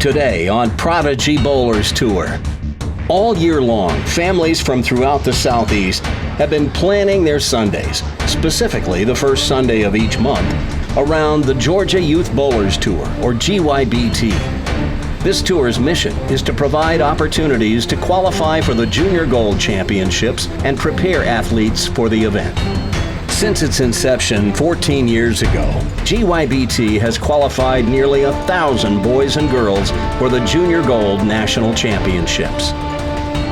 Today on Prodigy Bowlers Tour. All year long, families from throughout the Southeast have been planning their Sundays, specifically the first Sunday of each month, around the Georgia Youth Bowlers Tour, or GYBT. This tour's mission is to provide opportunities to qualify for the Junior Gold Championships and prepare athletes for the event. Since its inception 14 years ago, GYBT has qualified nearly 1,000 boys and girls for the Junior Gold National Championships.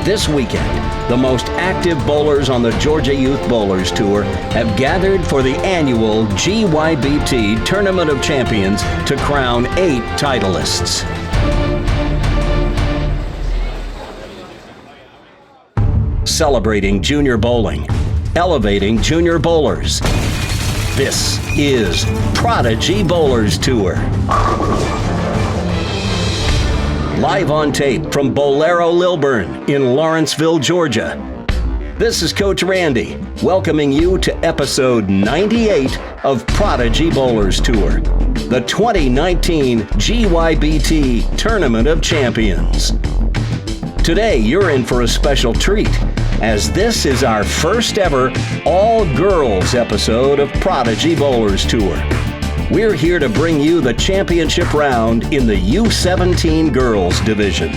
This weekend, the most active bowlers on the Georgia Youth Bowlers Tour have gathered for the annual GYBT Tournament of Champions to crown 8 titleists. Celebrating junior bowling, elevating junior bowlers. This is Prodigy Bowlers Tour. Live on tape from Bolero Lilburn in Lawrenceville, Georgia. This is Coach Randy, welcoming you to episode 98 of Prodigy Bowlers Tour, the 2019 GYBT Tournament of Champions. Today, you're in for a special treat, as this is our first ever all-girls episode of Prodigy Bowlers Tour. We're here to bring you the championship round in the U17 Girls division.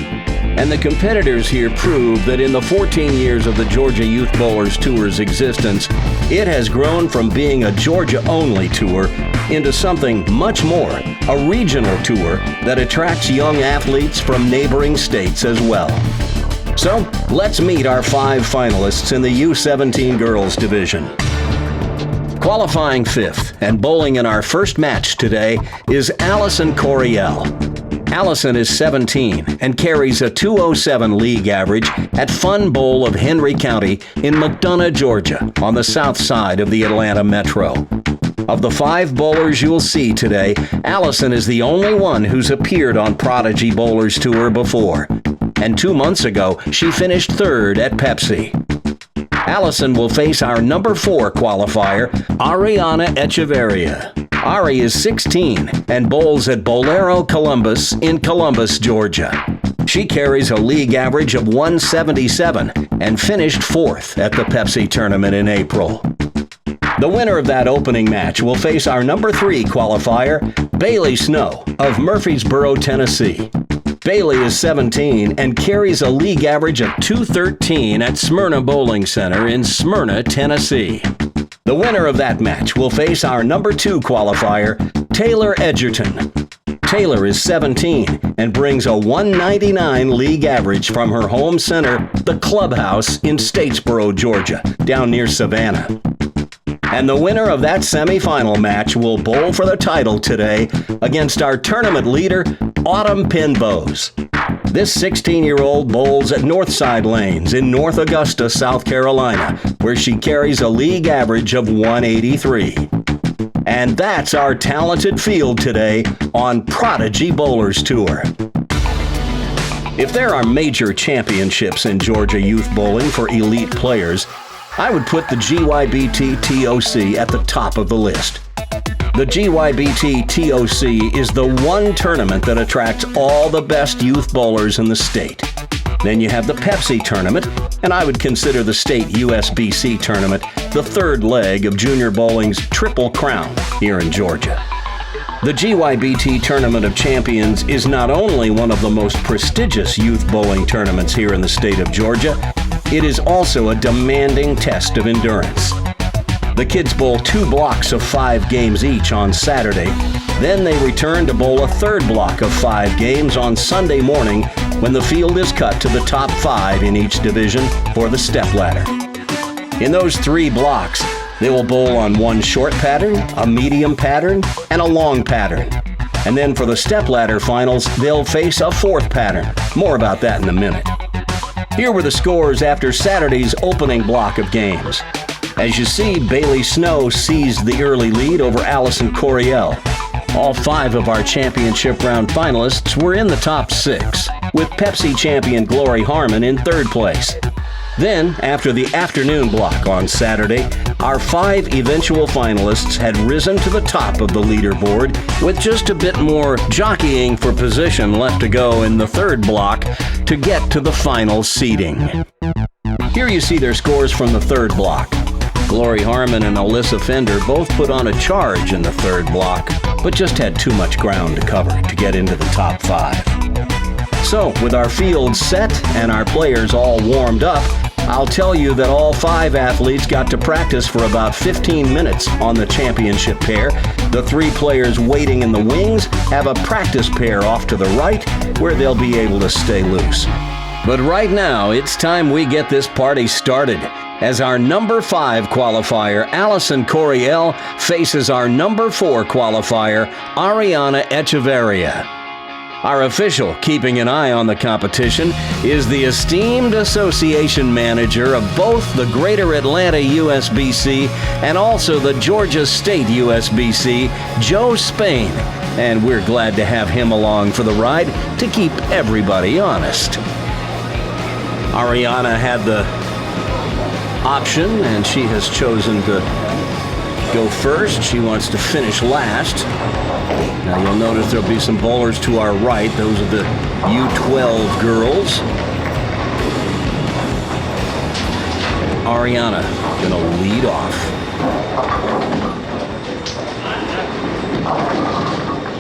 And the competitors here prove that in the 14 years of the Georgia Youth Bowlers Tour's existence, it has grown from being a Georgia-only tour into something much more, a regional tour that attracts young athletes from neighboring states as well. So, let's meet our 5 finalists in the U17 Girls division. Qualifying 5th and bowling in our first match today is Allison Coriel. Allison is 17 and carries a 207 league average at Fun Bowl of Henry County in McDonough, Georgia, on the south side of the Atlanta metro. Of the 5 bowlers you'll see today, Allison is the only one who's appeared on Prodigy Bowlers Tour before. And 2 months ago, she finished 3rd at Pepsi. Allison will face our number 4 qualifier, Ariana Echeverria. Ari is 16 and bowls at Bolero Columbus in Columbus, Georgia. She carries a league average of 177 and finished 4th at the Pepsi tournament in April. The winner of that opening match will face our number 3 qualifier, Bailey Snow of Murfreesboro, Tennessee. Bailey is 17 and carries a league average of 213 at Smyrna Bowling Center in Smyrna, Tennessee. The winner of that match will face our number 2 qualifier, Taylor Edgerton. Taylor is 17 and brings a 199 league average from her home center, the Clubhouse in Statesboro, Georgia, down near Savannah. And the winner of that semifinal match will bowl for the title today against our tournament leader, Autumn Penbose. This 16-year-old bowls at Northside Lanes in North Augusta, South Carolina, where she carries a league average of 183. And that's our talented field today on Prodigy Bowlers Tour. If there are major championships in Georgia youth bowling for elite players, I would put the GYBT TOC at the top of the list. The GYBT TOC is the one tournament that attracts all the best youth bowlers in the state. Then you have the Pepsi tournament, and I would consider the state USBC tournament the third leg of junior bowling's Triple Crown here in Georgia. The GYBT Tournament of Champions is not only one of the most prestigious youth bowling tournaments here in the state of Georgia, it is also a demanding test of endurance. The kids bowl 2 blocks of 5 games each on Saturday. Then they return to bowl a 3rd block of 5 games on Sunday morning when the field is cut to the top 5 in each division for the stepladder. In those 3 blocks, they will bowl on 1 short pattern, a medium pattern, and a long pattern. And then for the stepladder finals, they'll face a 4th pattern. More about that in a minute. Here were the scores after Saturday's opening block of games. As you see, Bailey Snow seized the early lead over Allison Coriel. All 5 of our championship round finalists were in the top 6, with Pepsi champion Glory Harmon in 3rd place. Then, after the afternoon block on Saturday, our 5 eventual finalists had risen to the top of the leaderboard with just a bit more jockeying for position left to go in the third block to get to the final seeding. Here you see their scores from the third block. Glory Harmon and Alyssa Fender both put on a charge in the third block, but just had too much ground to cover to get into the top 5. So, with our field set and our players all warmed up, I'll tell you that all 5 athletes got to practice for about 15 minutes on the championship pair. The 3 players waiting in the wings have a practice pair off to the right where they'll be able to stay loose. But right now, it's time we get this party started as our number 5 qualifier, Allison Coriel, faces our number 4 qualifier, Ariana Echeverria. Our official keeping an eye on the competition is the esteemed association manager of both the Greater Atlanta USBC and also the Georgia State USBC, Joe Spain. And we're glad to have him along for the ride to keep everybody honest. Ariana had the option and she has chosen to go first. She wants to finish last. Now you'll notice there'll be some bowlers to our right. Those are the U12 girls. Ariana gonna lead off.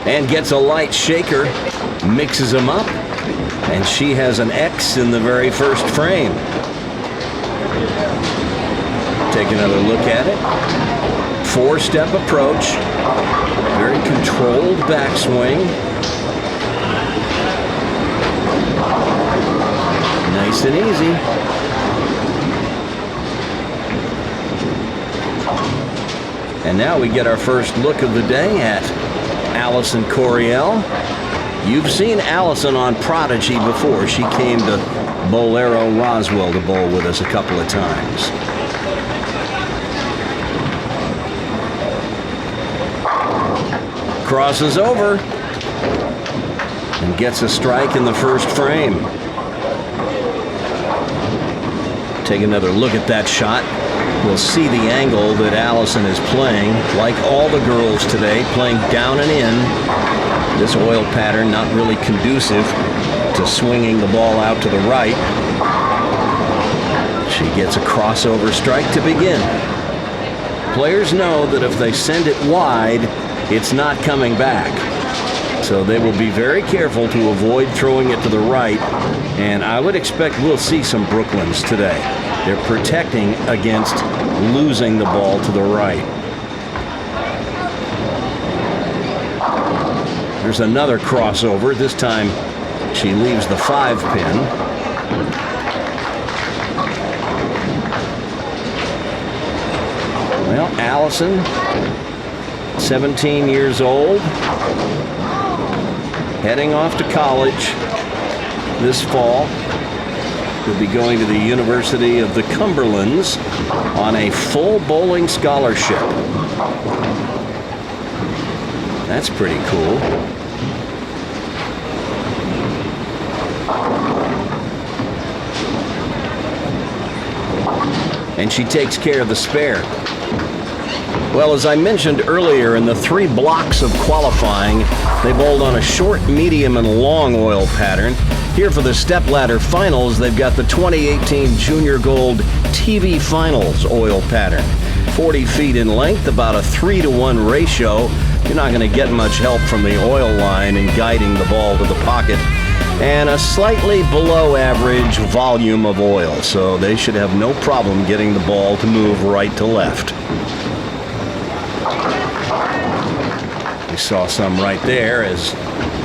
And gets a light shaker, mixes them up, and she has an X in the very first frame. Take another look at it. 4-step approach. Very controlled backswing. Nice and easy. And now we get our first look of the day at Allison Coriel. You've seen Allison on Prodigy before. She came to Bolero Roswell to bowl with us a couple of times. Crosses over and gets a strike in the first frame. Take another look at that shot. We'll see the angle that Allison is playing. Like all the girls today, playing down and in. This oil pattern not really conducive to swinging the ball out to the right. She gets a crossover strike to begin. Players know that if they send it wide, it's not coming back. So they will be very careful to avoid throwing it to the right, and I would expect we'll see some Brooklyns today. They're protecting against losing the ball to the right. There's another crossover. This time she leaves the 5-pin. Well, Allison, 17 years old, heading off to college this fall. Will be going to the University of the Cumberlands on a full bowling scholarship. That's pretty cool. And she takes care of the spare. Well, as I mentioned earlier, in the 3 blocks of qualifying, they bowled on a short, medium, and long oil pattern. Here for the stepladder finals, they've got the 2018 Junior Gold TV Finals oil pattern. 40 feet in length, about a 3-to-1 ratio. You're not going to get much help from the oil line in guiding the ball to the pocket. And a slightly below average volume of oil, so they should have no problem getting the ball to move right to left. We saw some right there as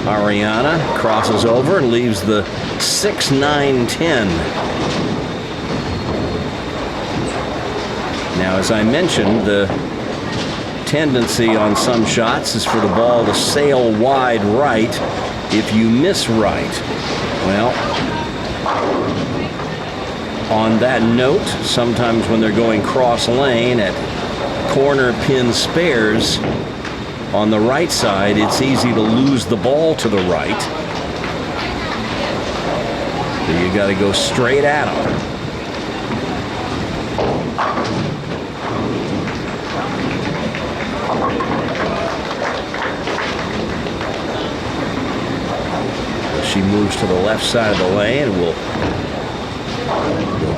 Ariana crosses over and leaves the 6-9-10. Now, as I mentioned, the tendency on some shots is for the ball to sail wide right if you miss right. Well, on that note, sometimes when they're going cross lane at corner pin spares, on the right side, it's easy to lose the ball to the right. So you got to go straight at them. She moves to the left side of the lane and will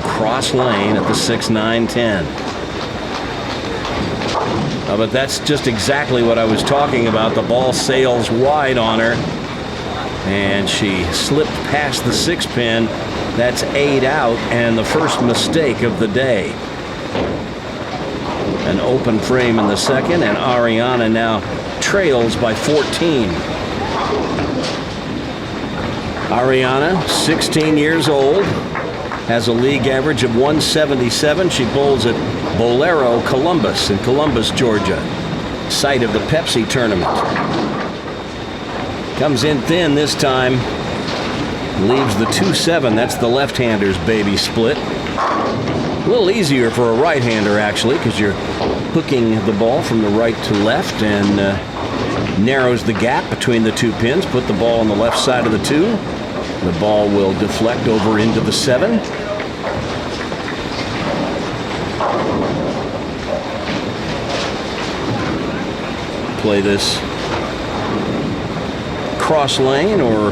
cross lane at the 6-9-10. But that's just exactly what I was talking about. The ball sails wide on her, and she slipped past the 6-pin. That's 8 out, and the first mistake of the day. An open frame in the second, and Ariana now trails by 14. Ariana, 16 years old, has a league average of 177. She bowls at Bolero Columbus in Columbus, Georgia, site of the Pepsi tournament. Comes in thin this time. Leaves the 2-7. That's the left-hander's baby split. A little easier for a right-hander, actually, because you're hooking the ball from the right to left and narrows the gap between the 2 pins. Put the ball on the left side of the 2. The ball will deflect over into the 7. Play this cross lane or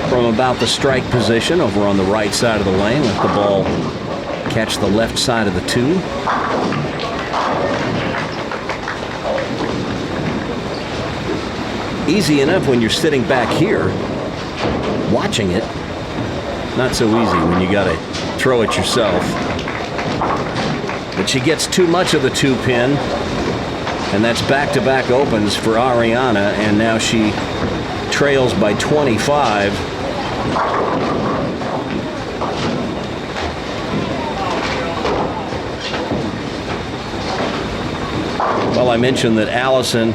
from about the strike position over on the right side of the lane. Let the ball catch the left side of the 2. Easy enough when you're sitting back here watching it. Not so easy when you got to throw it yourself. But she gets too much of the 2 pin, and that's back-to-back opens for Ariana, and now she trails by 25. Well, I mentioned that Allison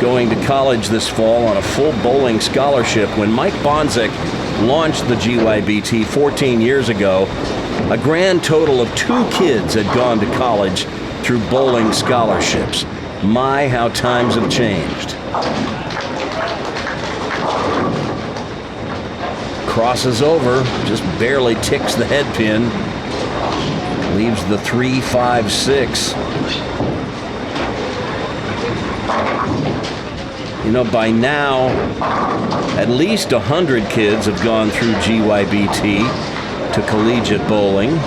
going to college this fall on a full bowling scholarship. When Mike Bonzik launched the GYBT 14 years ago, a grand total of 2 kids had gone to college through bowling scholarships. My, how times have changed. Crosses over, just barely ticks the head pin. Leaves the 3-5-6. You know, by now, at least 100 kids have gone through GYBT to collegiate bowling.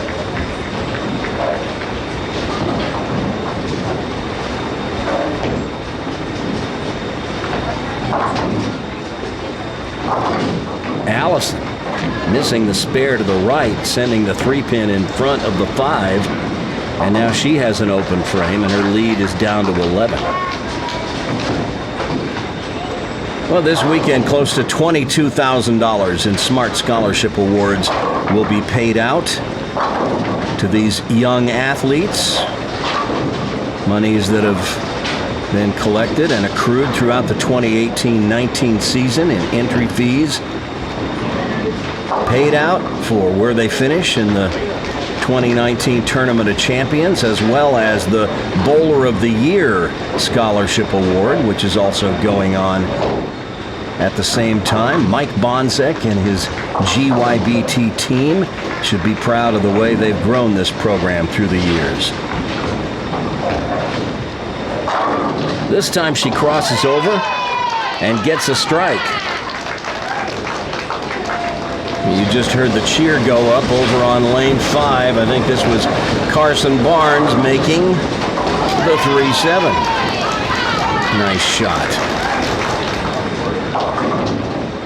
Allison missing the spare to the right, sending the 3-pin in front of the 5. And now she has an open frame, and her lead is down to 11. Well, this weekend, close to $22,000 in Smart Scholarship Awards will be paid out to these young athletes. Monies that have been collected and accrued throughout the 2018-19 season in entry fees. Paid out for where they finish in the 2019 Tournament of Champions, as well as the Bowler of the Year Scholarship Award, which is also going on at the same time. Mike Bonzik and his GYBT team should be proud of the way they've grown this program through the years. This time she crosses over and gets a strike. You just heard the cheer go up over on lane 5. I think this was Carson Barnes making the 3-7. Nice shot.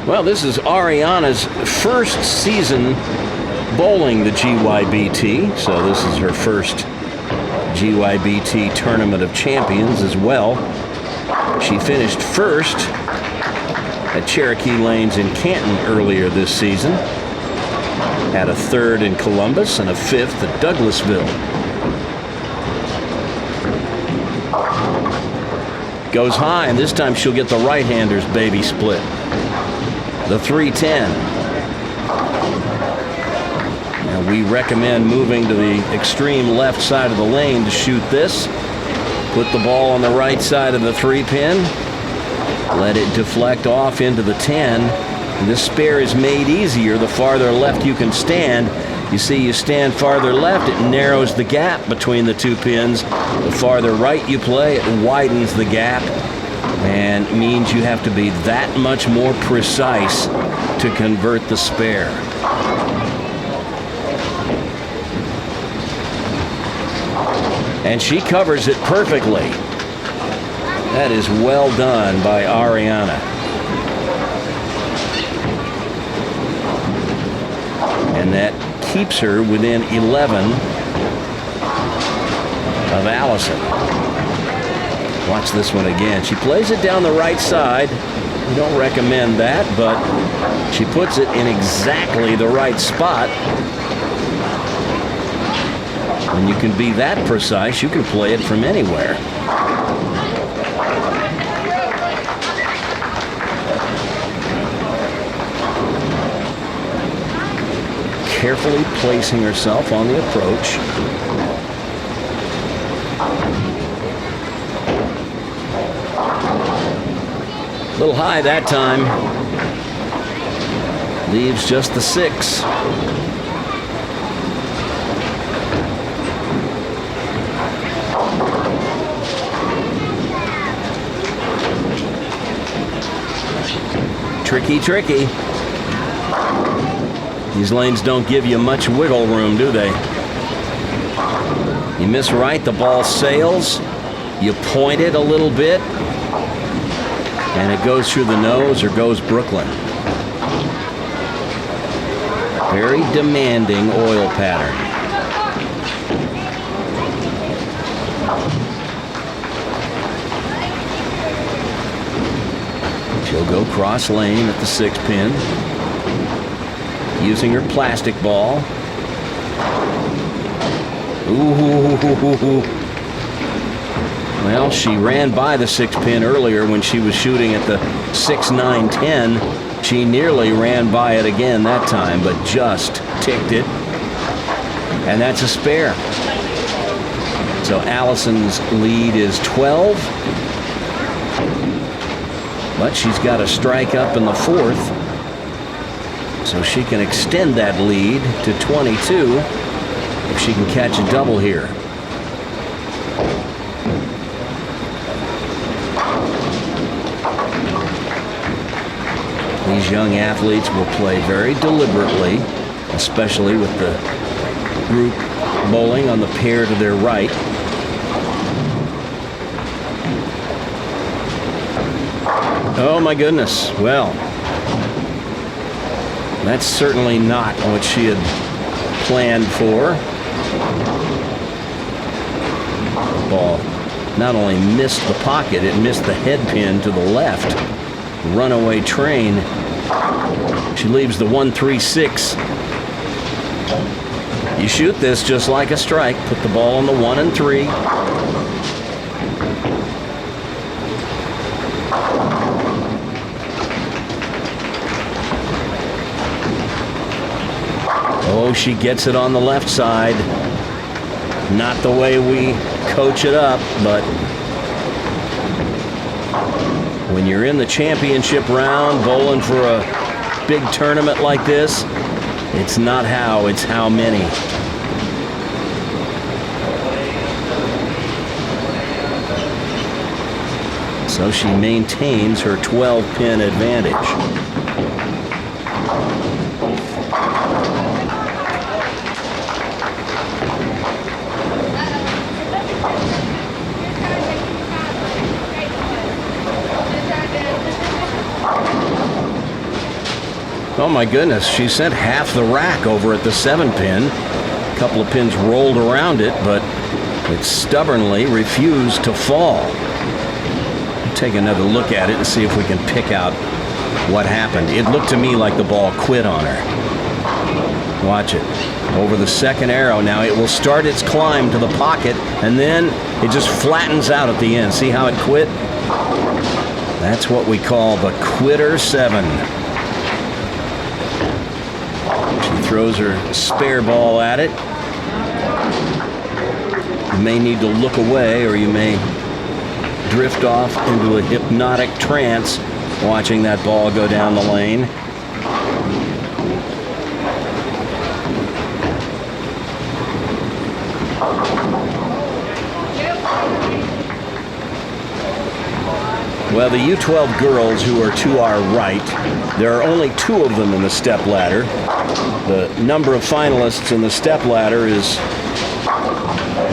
Well, this is Ariana's first season bowling the GYBT, so this is her first GYBT Tournament of Champions as well. She finished first at Cherokee Lanes in Canton earlier this season. Had a 3rd in Columbus and a 5th at Douglasville. Goes high, and this time she'll get the right-hander's baby split. The 3-10. Now we recommend moving to the extreme left side of the lane to shoot this. Put the ball on the right side of the 3-pin. Let it deflect off into the 10. And this spare is made easier the farther left you can stand. You see, you stand farther left, it narrows the gap between the two pins. The farther right you play, it widens the gap and means you have to be that much more precise to convert the spare. And she covers it perfectly. That is well done by Ariana. And that keeps her within 11 of Allison. Watch this one again. She plays it down the right side. We don't recommend that, but she puts it in exactly the right spot. When you can be that precise, you can play it from anywhere. Carefully placing herself on the approach. A little high that time. Leaves just the 6. Tricky, tricky. These lanes don't give you much wiggle room, do they? You miss right, the ball sails. You point it a little bit, and it goes through the nose or goes Brooklyn. Very demanding oil pattern. She'll go cross lane at the 6 pin, using her plastic ball. Ooh. Well, she ran by the 6 pin earlier when she was shooting at the 6, 9, 10. She nearly ran by it again that time, but just ticked it. And that's a spare. So Allison's lead is 12. But she's got a strike up in the 4th. So she can extend that lead to 22 if she can catch a double here. These young athletes will play very deliberately, especially with the group bowling on the pair to their right. Oh my goodness. Well, that's certainly not what she had planned for. The ball not only missed the pocket, it missed the head pin to the left. Runaway train. She leaves the 1-3-6. You shoot this just like a strike. Put the ball on the 1 and 3. Oh, she gets it on the left side. Not the way we coach it up, but when you're in the championship round, bowling for a big tournament like this, it's not how, it's how many. So she maintains her 12-pin advantage. Oh my goodness, she sent half the rack over at the 7 pin. A couple of pins rolled around it, but it stubbornly refused to fall. Take another look at it and see if we can pick out what happened. It looked to me like the ball quit on her. Watch it. Over the second arrow now, it will start its climb to the pocket, and then it just flattens out at the end. See how it quit? That's what we call the quitter 7. She throws her spare ball at it. You may need to look away, or you may drift off into a hypnotic trance watching that ball go down the lane. Well, the U12 girls who are to our right, there are only 2 of them in the step ladder. The number of finalists in the step ladder is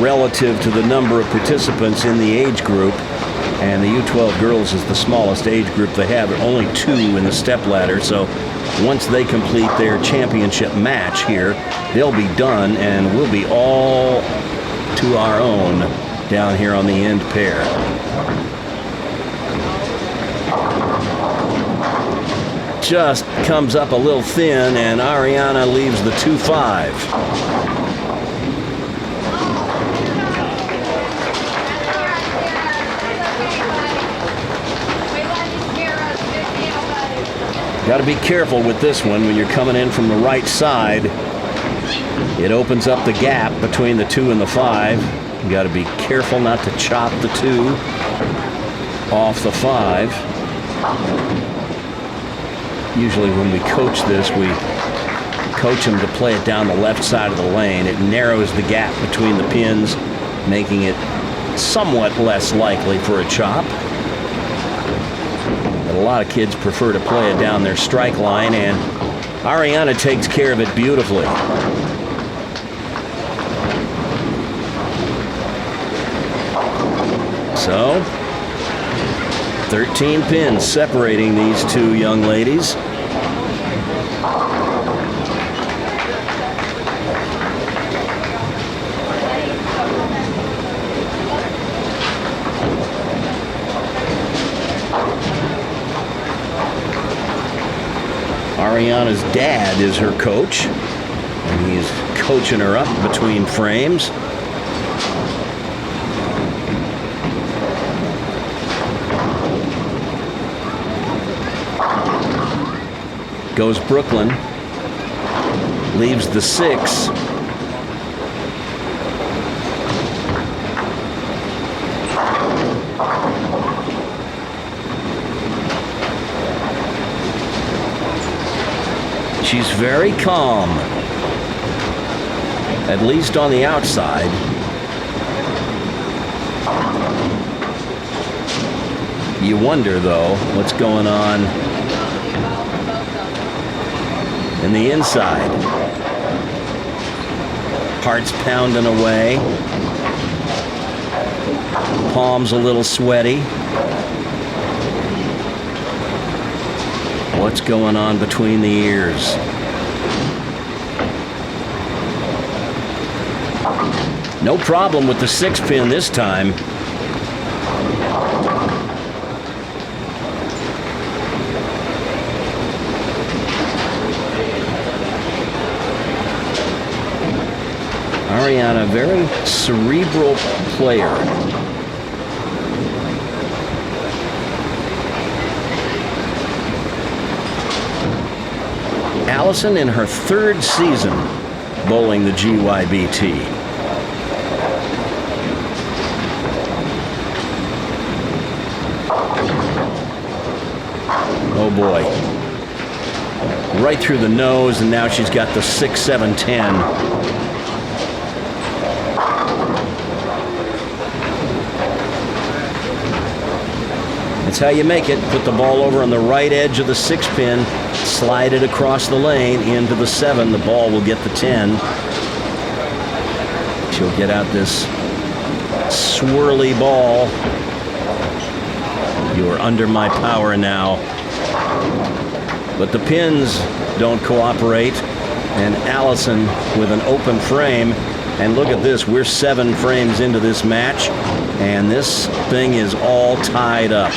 relative to the number of participants in the age group, and the U12 girls is the smallest age group they have. There are only 2 in the step ladder, so once they complete their championship match here, they'll be done, and we'll be all to our own down here on the end pair. Just comes up a little thin, and Ariana leaves the 2-5. Got to be careful with this one when you're coming in from the right side. It opens up the gap between the 2 and the 5. You got to be careful not to chop the 2 off the 5. Usually when we coach this, we coach them to play it down the left side of the lane. It narrows the gap between the pins, making it somewhat less likely for a chop. But a lot of kids prefer to play it down their strike line, and Ariana takes care of it beautifully. So, 13 pins separating these 2 young ladies. Ariana's dad is her coach, and he's coaching her up between frames. Goes Brooklyn, leaves the 6. She's very calm, at least on the outside. You wonder, though, what's going on in the inside. Heart's pounding away. Palms a little sweaty. What's going on between the ears? No problem with the 6 pin this time. Ariana, very cerebral player. Allison in her 3rd season bowling the GYBT. Oh boy. Right through the nose, and now she's got the 6, 7, 10. That's how you make it. Put the ball over on the right edge of the 6 pin, slide it across the lane into the 7. The ball will get the 10. She'll get out this swirly ball. You are under my power now. But the pins don't cooperate, and Allison with an open frame. And look at this, we're 7 frames into this match, and this thing is all tied up.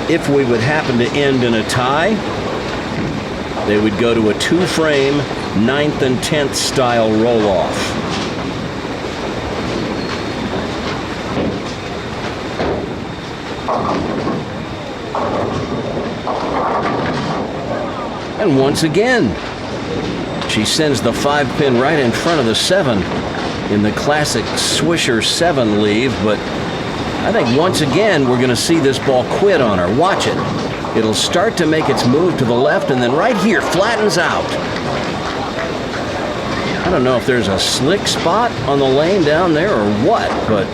If we would happen to end in a tie, they would go to a 2-frame 9th and 10th style roll-off. And once again, she sends the 5 pin right in front of the 7 in the classic Swisher 7 leave, but I think once again we're going to see this ball quit on her. Watch it. It'll start to make its move to the left, and then right here flattens out. I don't know if there's a slick spot on the lane down there or what, but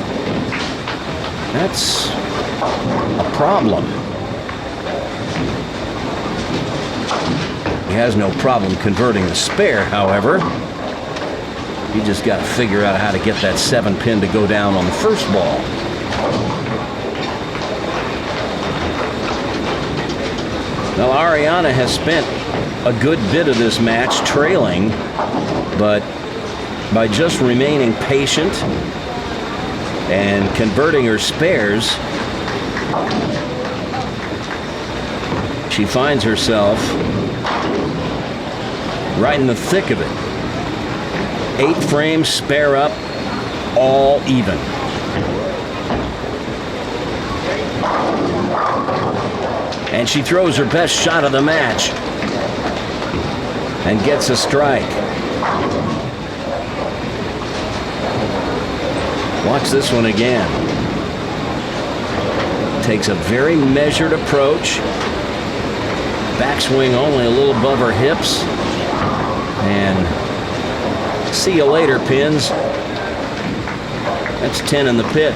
that's a problem. He has no problem converting the spare, however. You just got to figure out how to get that 7-pin to go down on the first ball. Now, Ariana has spent a good bit of this match trailing, but by just remaining patient and converting her spares, she finds herself right in the thick of it. 8 frames, spare up, all even. And she throws her best shot of the match and gets a strike. Watch this one again. Takes a very measured approach. Backswing only a little above her hips. And see you later, pins. That's 10 in the pit.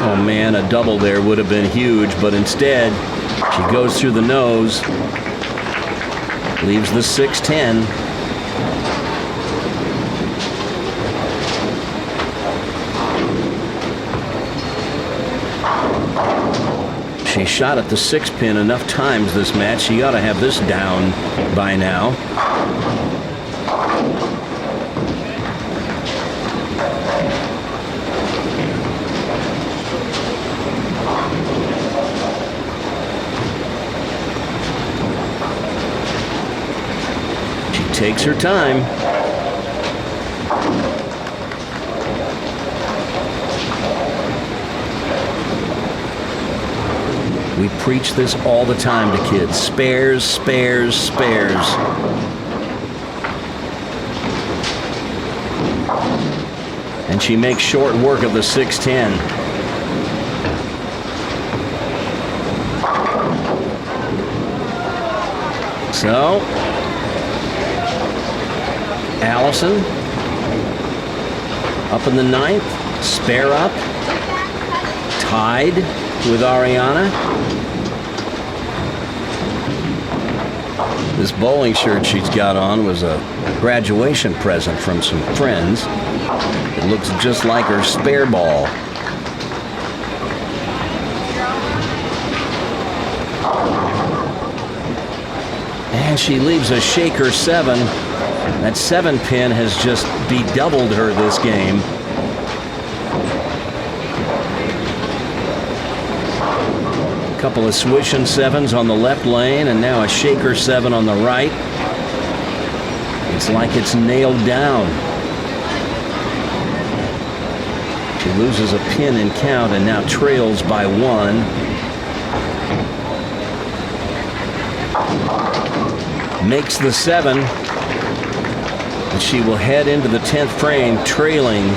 Oh man, a double there would have been huge, but instead she goes through the nose, leaves the 6-10. She shot at the 6-pin enough times this match. She ought to have this down by now. Takes her time. We preach this all the time to kids. Spares, spares, spares. And she makes short work of the 6-10. So Allison up in the 9th, spare up, tied with Ariana. This bowling shirt she's got on was a graduation present from some friends. It looks just like her spare ball. And she leaves a shaker 7. That 7-pin has just bedeviled her this game. A couple of swishing 7s on the left lane, and now a shaker 7 on the right. It's like it's nailed down. She loses a pin in count and now trails by 1. Makes the 7. And she will head into the 10th frame trailing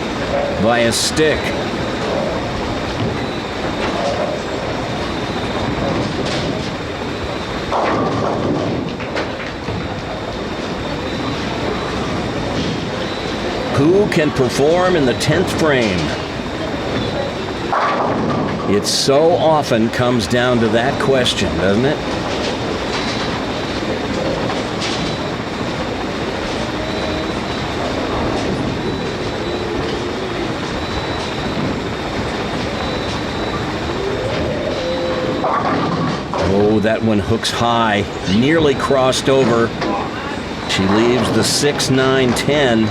by a stick. Who can perform in the 10th frame? It so often comes down to that question, doesn't it? Oh, that one hooks high, nearly crossed over. She leaves the 6, 9, 10.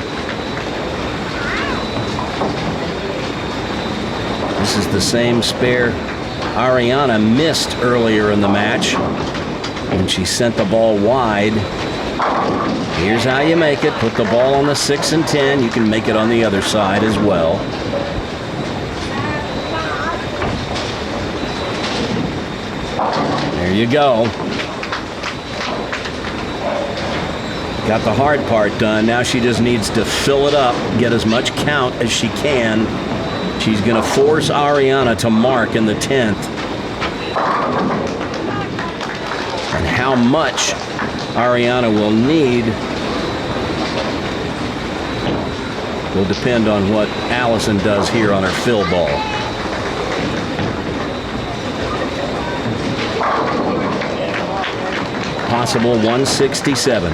This is the same spare Ariana missed earlier in the match when she sent the ball wide. Here's how you make it. Put the ball on the 6 and 10. You can make it on the other side as well. There you go. Got the hard part done. Now she just needs to fill it up, get as much count as she can. She's going to force Ariana to mark in the 10th. And how much Ariana will need will depend on what Allison does here on her fill ball. Possible 167.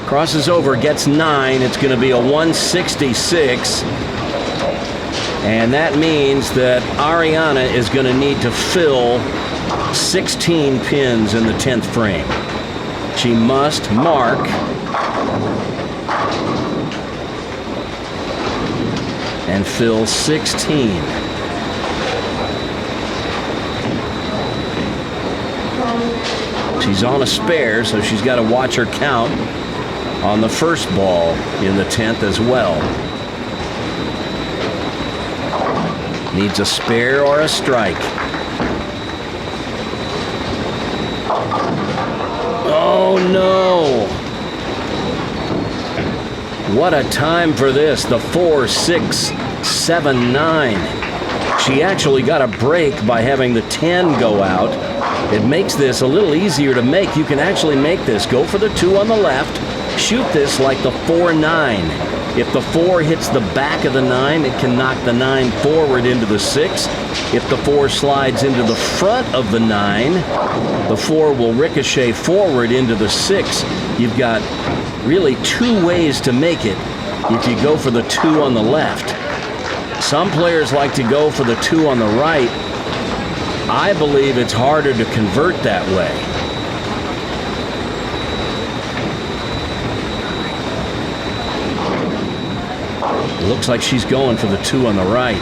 Crosses over, gets 9. It's going to be a 166. And that means that Ariana is going to need to fill 16 pins in the 10th frame. She must mark and fill 16. She's on a spare, so she's got to watch her count on the first ball in the 10th as well. Needs a spare or a strike. Oh no! What a time for this. The 4, 6, 7, 9. She actually got a break by having the 10 go out. It makes this a little easier to make. You can actually make this. Go for the 2 on the left. Shoot this like the 4, 9. If the 4 hits the back of the 9, it can knock the 9 forward into the 6. If the 4 slides into the front of the 9, the 4 will ricochet forward into the 6. You've got really 2 ways to make it if you go for the 2 on the left. Some players like to go for the 2 on the right. I believe it's harder to convert that way. It looks like she's going for the 2 on the right.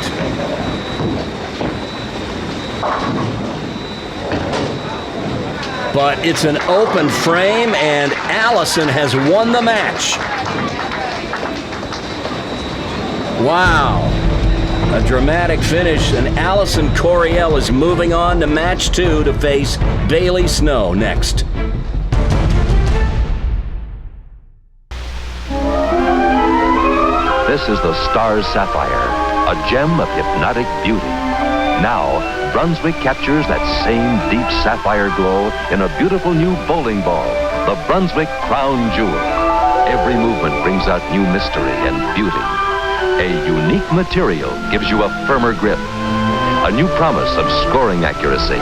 But it's an open frame, and Allison has won the match. Wow. A dramatic finish, and Allison Coryell is moving on to match 2 to face Bailey Snow next. This is the Star Sapphire, a gem of hypnotic beauty. Now, Brunswick captures that same deep sapphire glow in a beautiful new bowling ball, the Brunswick Crown Jewel. Every movement brings out new mystery and beauty. A unique material gives you a firmer grip, a new promise of scoring accuracy.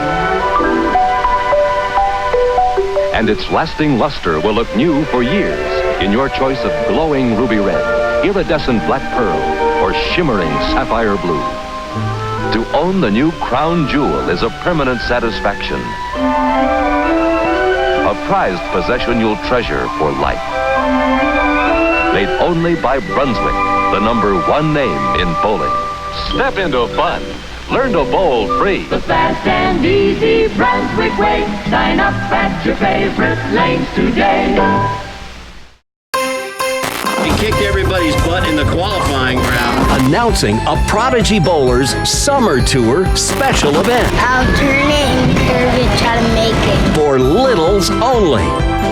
And its lasting luster will look new for years in your choice of glowing ruby red, iridescent black pearl, or shimmering sapphire blue. To own the new Crown Jewel is a permanent satisfaction. A prized possession you'll treasure for life. Made only by Brunswick, the #1 name in bowling. Step into fun. Learn to bowl free. The fast and easy Brunswick way. Sign up at your favorite lanes today. He kicked everybody's butt in the qualifying round. Announcing a Prodigy Bowlers Summer Tour special event. Alternate and curve it, try to make it. For littles only.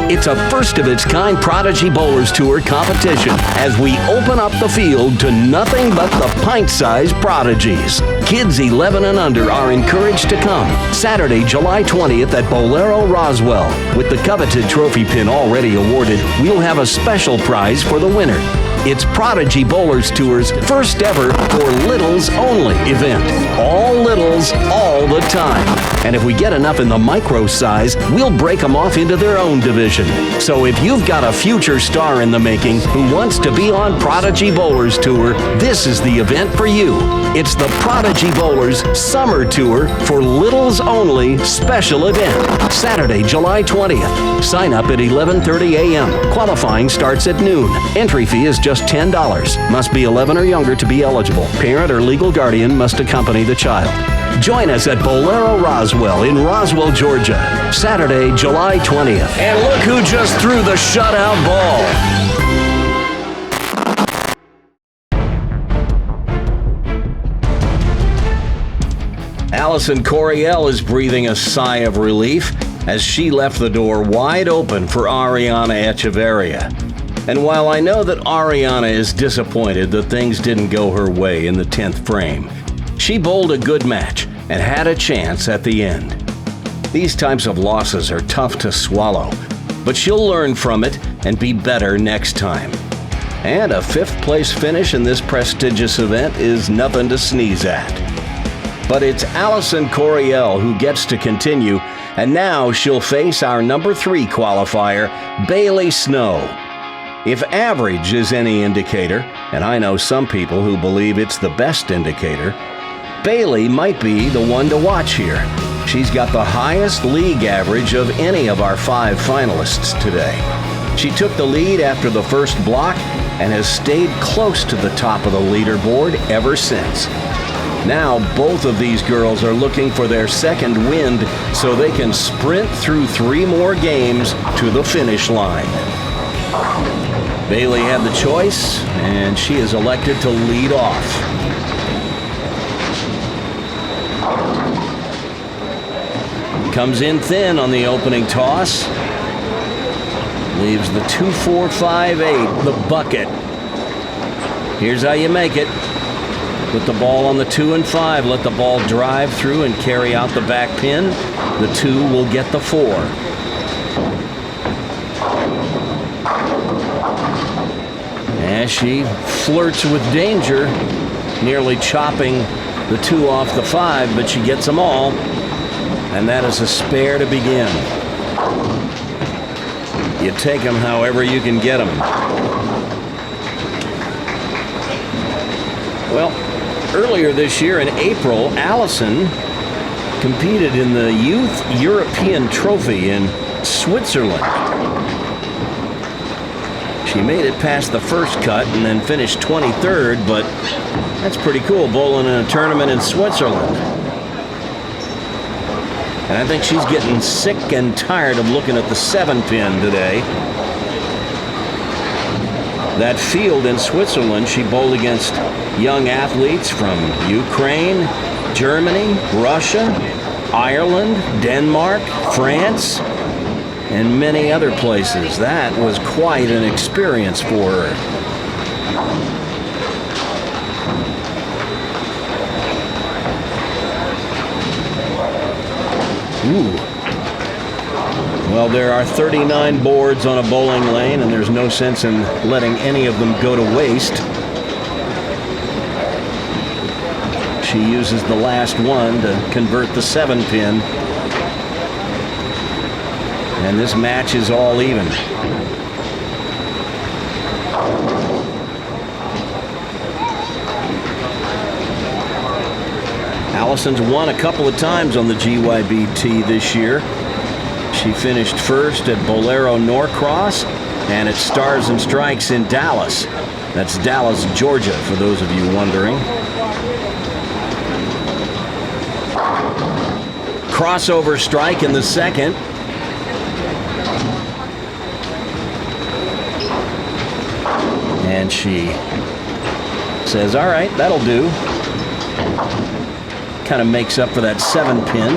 It's a first-of-its-kind Prodigy Bowlers Tour competition as we open up the field to nothing but the pint-sized prodigies. Kids 11 and under are encouraged to come. Saturday, July 20th at Bolero Roswell. With the coveted trophy pin already awarded, we'll have a special prize for the winner. It's Prodigy Bowlers Tour's first ever for littles only event. All littles, all the time. And if we get enough in the micro size, we'll break them off into their own division. So if you've got a future star in the making who wants to be on Prodigy Bowlers Tour, this is the event for you. It's the Prodigy Bowlers Summer Tour for littles only special event. Saturday, July 20th. Sign up at 11:30 a.m. Qualifying starts at noon. Entry fee is just $10. Must be 11 or younger to be eligible. Parent or legal guardian must accompany the child. Join us at Bolero Roswell in Roswell, Georgia. Saturday, July 20th. And look who just threw the shutout ball. Allison Coryell is breathing a sigh of relief as she left the door wide open for Ariana Echeverria. And while I know that Ariana is disappointed that things didn't go her way in the 10th frame, she bowled a good match and had a chance at the end. These types of losses are tough to swallow, but she'll learn from it and be better next time. And a 5th place finish in this prestigious event is nothing to sneeze at. But it's Allison Coryell who gets to continue, and now she'll face our number 3 qualifier, Bailey Snow. If average is any indicator, and I know some people who believe it's the best indicator, Bailey might be the one to watch here. She's got the highest league average of any of our 5 finalists today. She took the lead after the first block and has stayed close to the top of the leaderboard ever since. Now both of these girls are looking for their second wind so they can sprint through 3 more games to the finish line. Bailey had the choice, and she is elected to lead off. Comes in thin on the opening toss. Leaves the 2-4-5-8, the bucket. Here's how you make it. Put the ball on the 2 and 5. Let the ball drive through and carry out the back pin. The 2 will get the 4. As she flirts with danger, nearly chopping the 2 off the 5, but she gets them all. And that is a spare to begin. You take them however you can get them. Well, earlier this year in April, Allison competed in the Youth European Trophy in Switzerland. She made it past the first cut and then finished 23rd, but that's pretty cool, bowling in a tournament in Switzerland. And I think she's getting sick and tired of looking at the 7-pin today. That field in Switzerland, she bowled against young athletes from Ukraine, Germany, Russia, Ireland, Denmark, France, and many other places. That was quite an experience for her. Ooh. Well, there are 39 boards on a bowling lane, and there's no sense in letting any of them go to waste. She uses the last one to convert the 7-pin. And this match is all even. Allison's won a couple of times on the GYBT this year. She finished first at Bolero Norcross and at Stars and Strikes in Dallas. That's Dallas, Georgia, for those of you wondering. Crossover strike in the second. And she says, all right, that'll do. Kind of makes up for that 7-pin.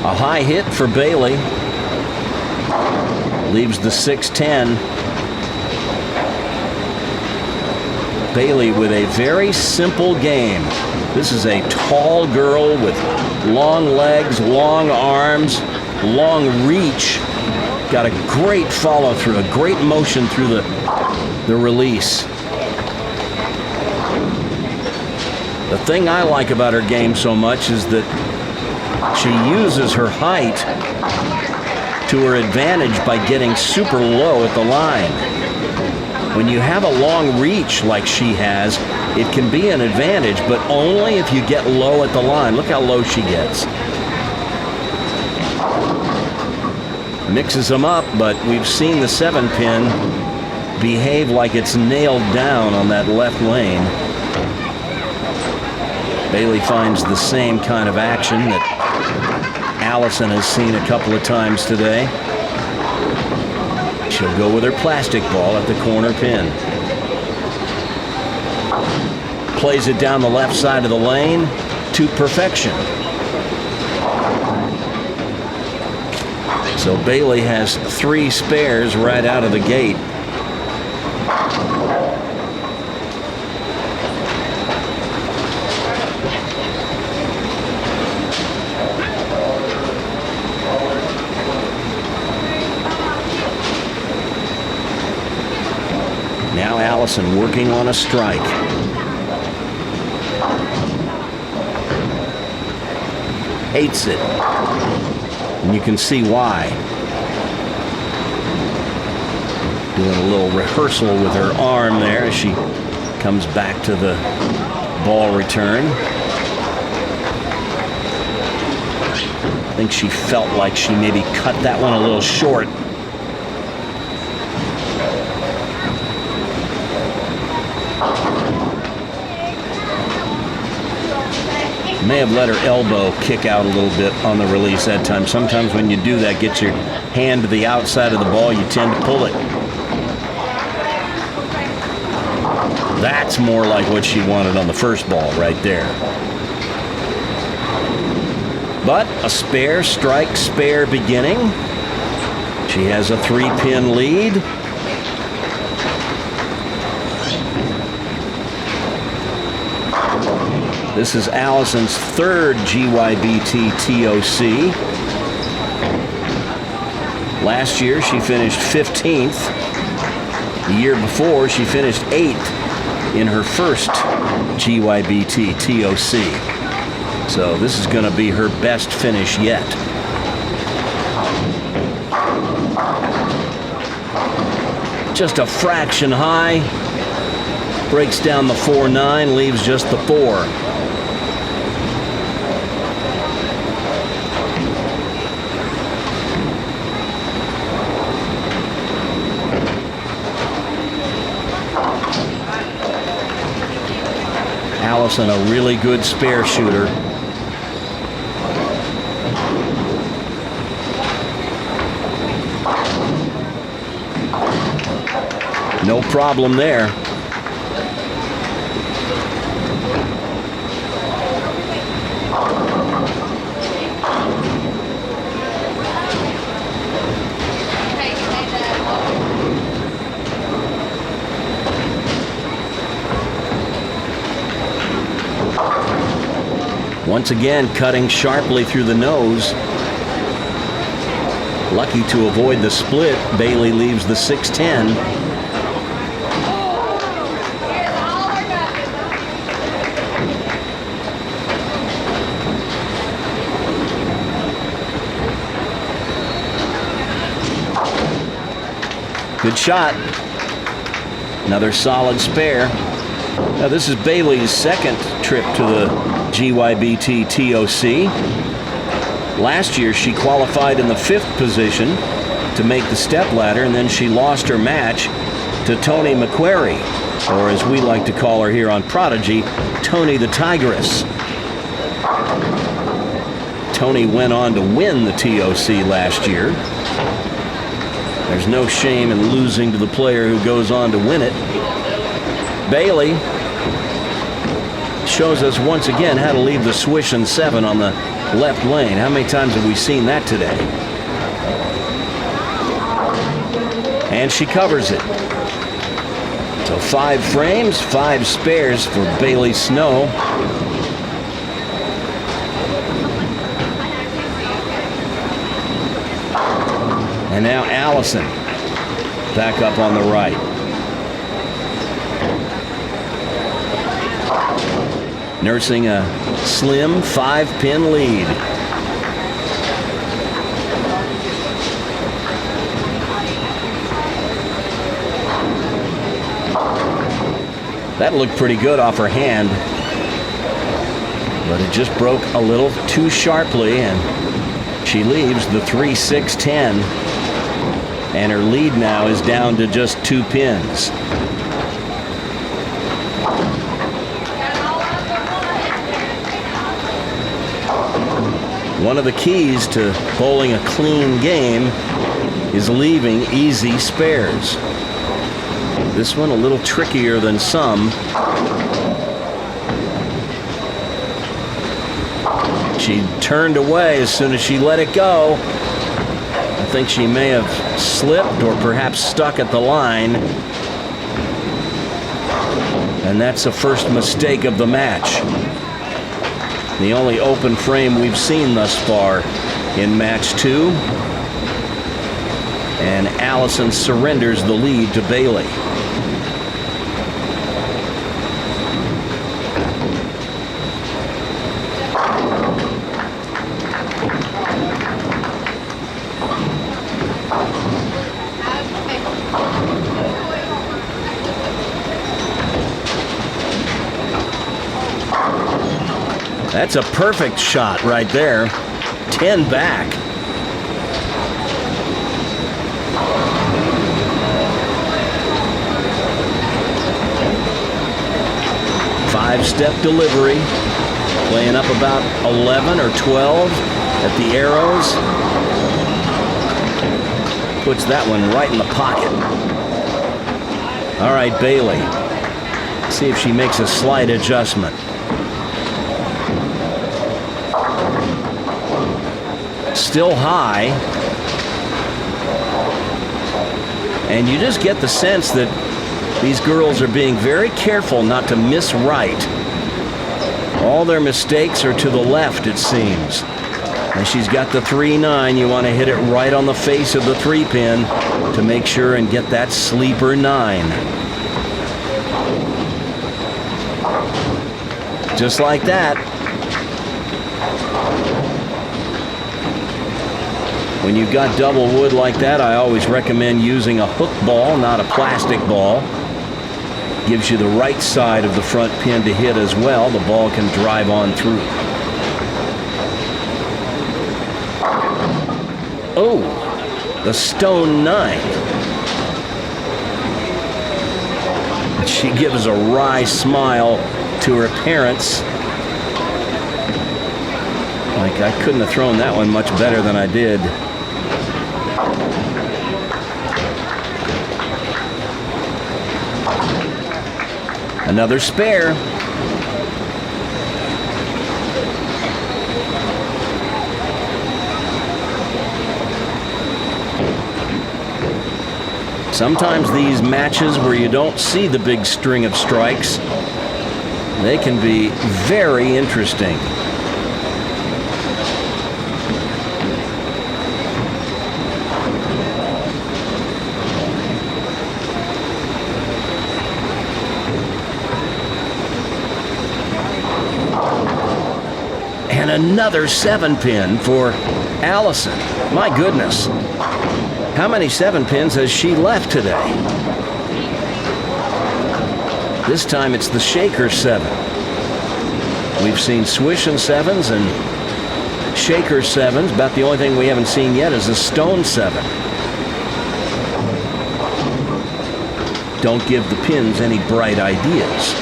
A high hit for Bailey. Leaves the 6-10. Bailey with a very simple game. This is a tall girl with long legs, long arms, long reach. Got a great follow through, a great motion through the release. The thing I like about her game so much is that she uses her height to her advantage by getting super low at the line. When you have a long reach like she has, it can be an advantage, but only if you get low at the line. Look how low she gets. Mixes them up, but we've seen the 7-pin behave like it's nailed down on that left lane. Bailey finds the same kind of action that Allison has seen a couple of times today. She'll go with her plastic ball at the corner pin. Plays it down the left side of the lane to perfection. So Bailey has 3 spares right out of the gate. Now Allison working on a strike. Hates it. And you can see why. Doing a little rehearsal with her arm there as she comes back to the ball return. I think she felt like she maybe cut that one a little short. May have let her elbow kick out a little bit on the release that time. Sometimes when you do that, get your hand to the outside of the ball, you tend to pull it. That's more like what she wanted on the first ball right there. But a spare strike, spare beginning. She has a 3-pin lead. This is Allison's 3rd GYBT TOC. Last year she finished 15th. The year before she finished 8th in her first GYBT TOC. So this is going to be her best finish yet. Just a fraction high. Breaks down the 4-9, leaves just the 4. Allison, a really good spare shooter. No problem there. Once again, cutting sharply through the nose. Lucky to avoid the split, Bailey leaves the 6-10. Good shot. Another solid spare. Now this is Bailey's 2nd trip to the GYBT TOC. Last year she qualified in the 5th position to make the stepladder, and then she lost her match to Tony McQuarrie, or as we like to call her here on Prodigy, Tony the Tigress. Tony went on to win the TOC last year. There's no shame in losing to the player who goes on to win it. Bailey shows us once again how to leave the swish and 7 on the left lane. How many times have we seen that today? And she covers it. So 5 frames, 5 spares for Bailey Snow. And now Allison back up on the right. Nursing a slim 5-pin lead. That looked pretty good off her hand, but it just broke a little too sharply, and she leaves the 3-6-10. And her lead now is down to just 2 pins. One of the keys to bowling a clean game is leaving easy spares. This one a little trickier than some. She turned away as soon as she let it go. I think she may have slipped or perhaps stuck at the line. And that's the first mistake of the match. The only open frame we've seen thus far in match 2. And Allison surrenders the lead to Bailey. That's a perfect shot right there. 10 back. Five-step delivery. Playing up about 11 or 12 at the arrows. Puts that one right in the pocket. All right, Bailey. Let's see if she makes a slight adjustment. Still high. And you just get the sense that these girls are being very careful not to miss right. All their mistakes are to the left, it seems. And she's got the 3-9. You want to hit it right on the face of the 3-pin to make sure and get that sleeper 9. Just like that. When you've got double wood like that, I always recommend using a hook ball, not a plastic ball. Gives you the right side of the front pin to hit as well. The ball can drive on through. Oh, the stone 9. She gives a wry smile to her parents. Like, I couldn't have thrown that one much better than I did. Another spare. Sometimes these matches where you don't see the big string of strikes, they can be very interesting. And another 7-pin for Allison. My goodness. How many 7-pins has she left today? This time it's the shaker 7. We've seen swish and 7s and shaker 7s. About the only thing we haven't seen yet is a stone 7. Don't give the pins any bright ideas.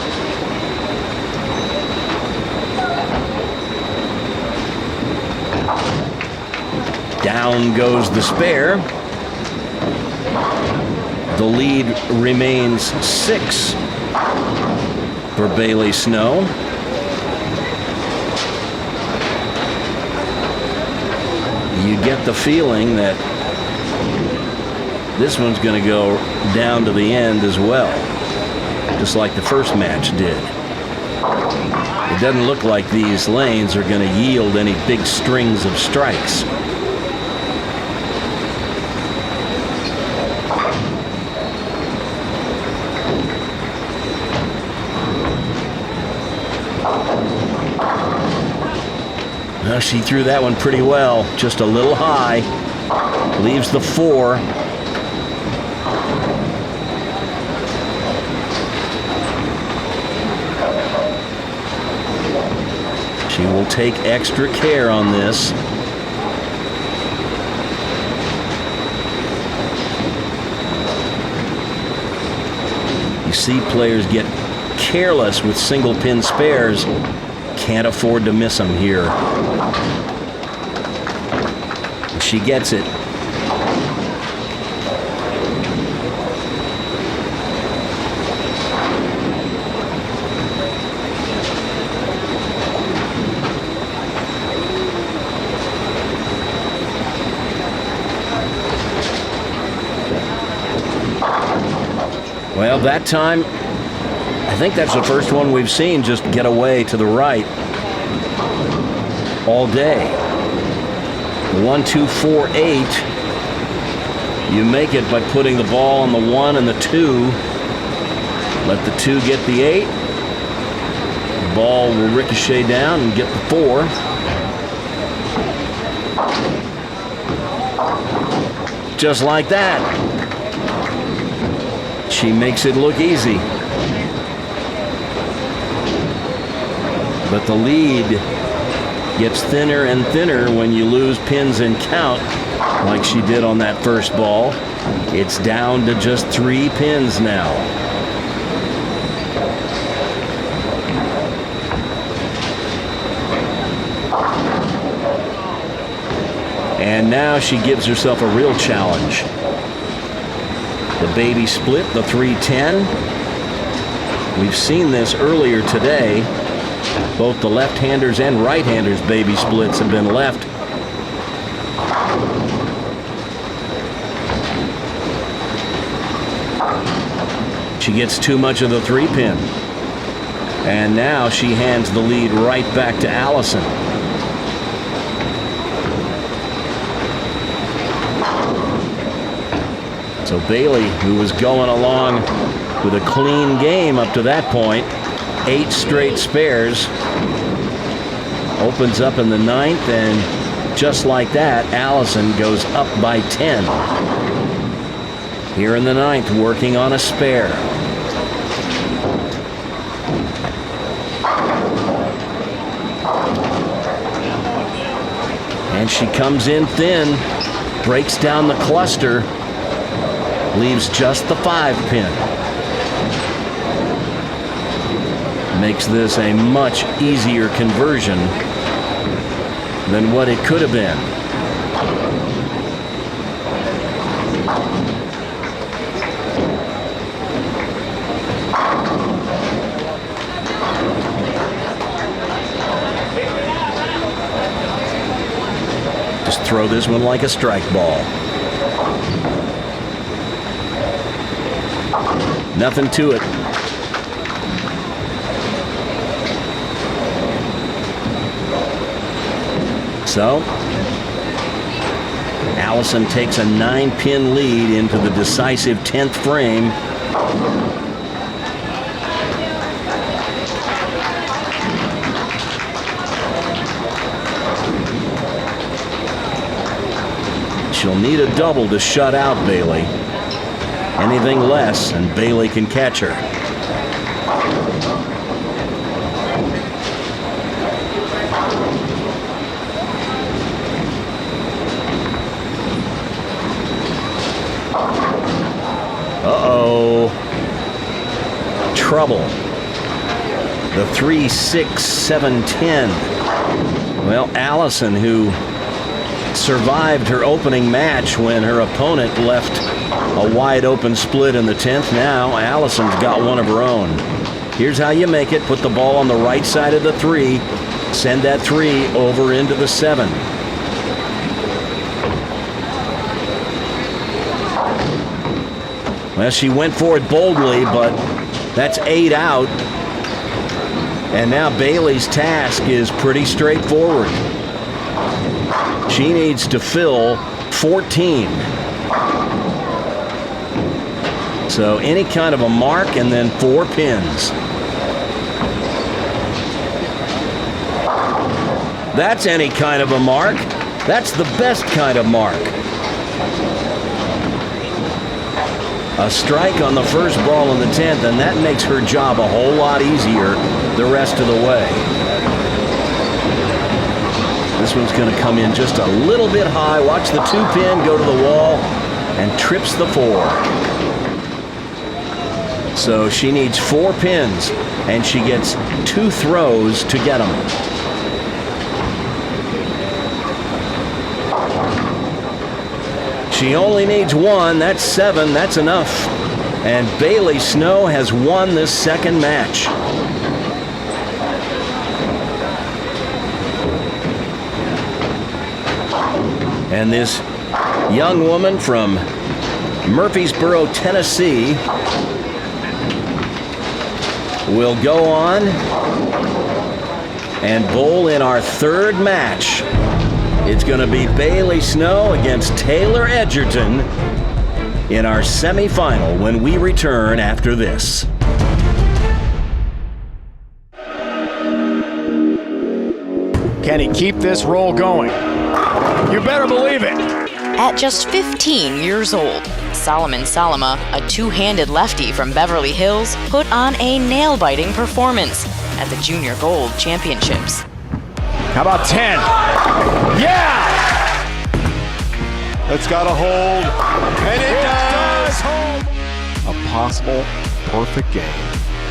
Down goes the spare. The lead remains 6 for Bailey Snow. You get the feeling that this one's going to go down to the end as well, just like the first match did. It doesn't look like these lanes are going to yield any big strings of strikes. Well, she threw that one pretty well, just a little high. Leaves the 4. She will take extra care on this. You see players get careless with single pin spares. Can't afford to miss them here. She gets it. Well, that time, I think that's the first one we've seen just get away to the right all day. 1, 2, 4, 8. You make it by putting the ball on the 1 and the 2. Let the 2 get the 8. The ball will ricochet down and get the 4. Just like that. She makes it look easy. But the lead gets thinner and thinner when you lose pins and count, like she did on that first ball. It's down to just 3 pins now. And now she gives herself a real challenge. The baby split, the 3-10. We've seen this earlier today. Both the left-handers and right-handers baby splits have been left. She gets too much of the 3-pin. And now she hands the lead right back to Allison. So Bailey, who was going along with a clean game up to that point, 8 straight spares, opens up in the 9th, and just like that, Allison goes up by 10. Here in the 9th, working on a spare. And she comes in thin, breaks down the cluster, leaves just the 5-pin. Makes this a much easier conversion than what it could have been. Just throw this one like a strike ball. Nothing to it. So, Allison takes a 9-pin lead into the decisive 10th frame. She'll need a double to shut out Bailey. Anything less, and Bailey can catch her. Uh-oh. Trouble. The 3, 6, 7, 10. Well, Allison, who survived her opening match when her opponent left a wide open split in the 10th. Now Allison's got one of her own. Here's how you make it. Put the ball on the right side of the 3. Send that 3 over into the 7. Well, she went for it boldly, but that's 8 out. And now Bailey's task is pretty straightforward. She needs to fill 14. So any kind of a mark and then 4 pins. That's any kind of a mark. That's the best kind of mark. A strike on the first ball in the 10th, and that makes her job a whole lot easier the rest of the way. This one's going to come in just a little bit high. Watch the 2-pin go to the wall and trips the 4. So she needs 4 pins, and she gets 2 throws to get them. She only needs 1. That's 7. That's enough. And Bailey Snow has won this second match. And this young woman from Murfreesboro, Tennessee, will go on and bowl in our third match. It's going to be Bailey Snow against Taylor Edgerton in our semifinal when we return after this. Can he keep this roll going? You better believe it. At just 15 years old, Solomon Salama, a two-handed lefty from Beverly Hills, put on a nail-biting performance at the Junior Gold Championships. How about 10? Yeah! It's got a hold, and it does! A possible perfect game.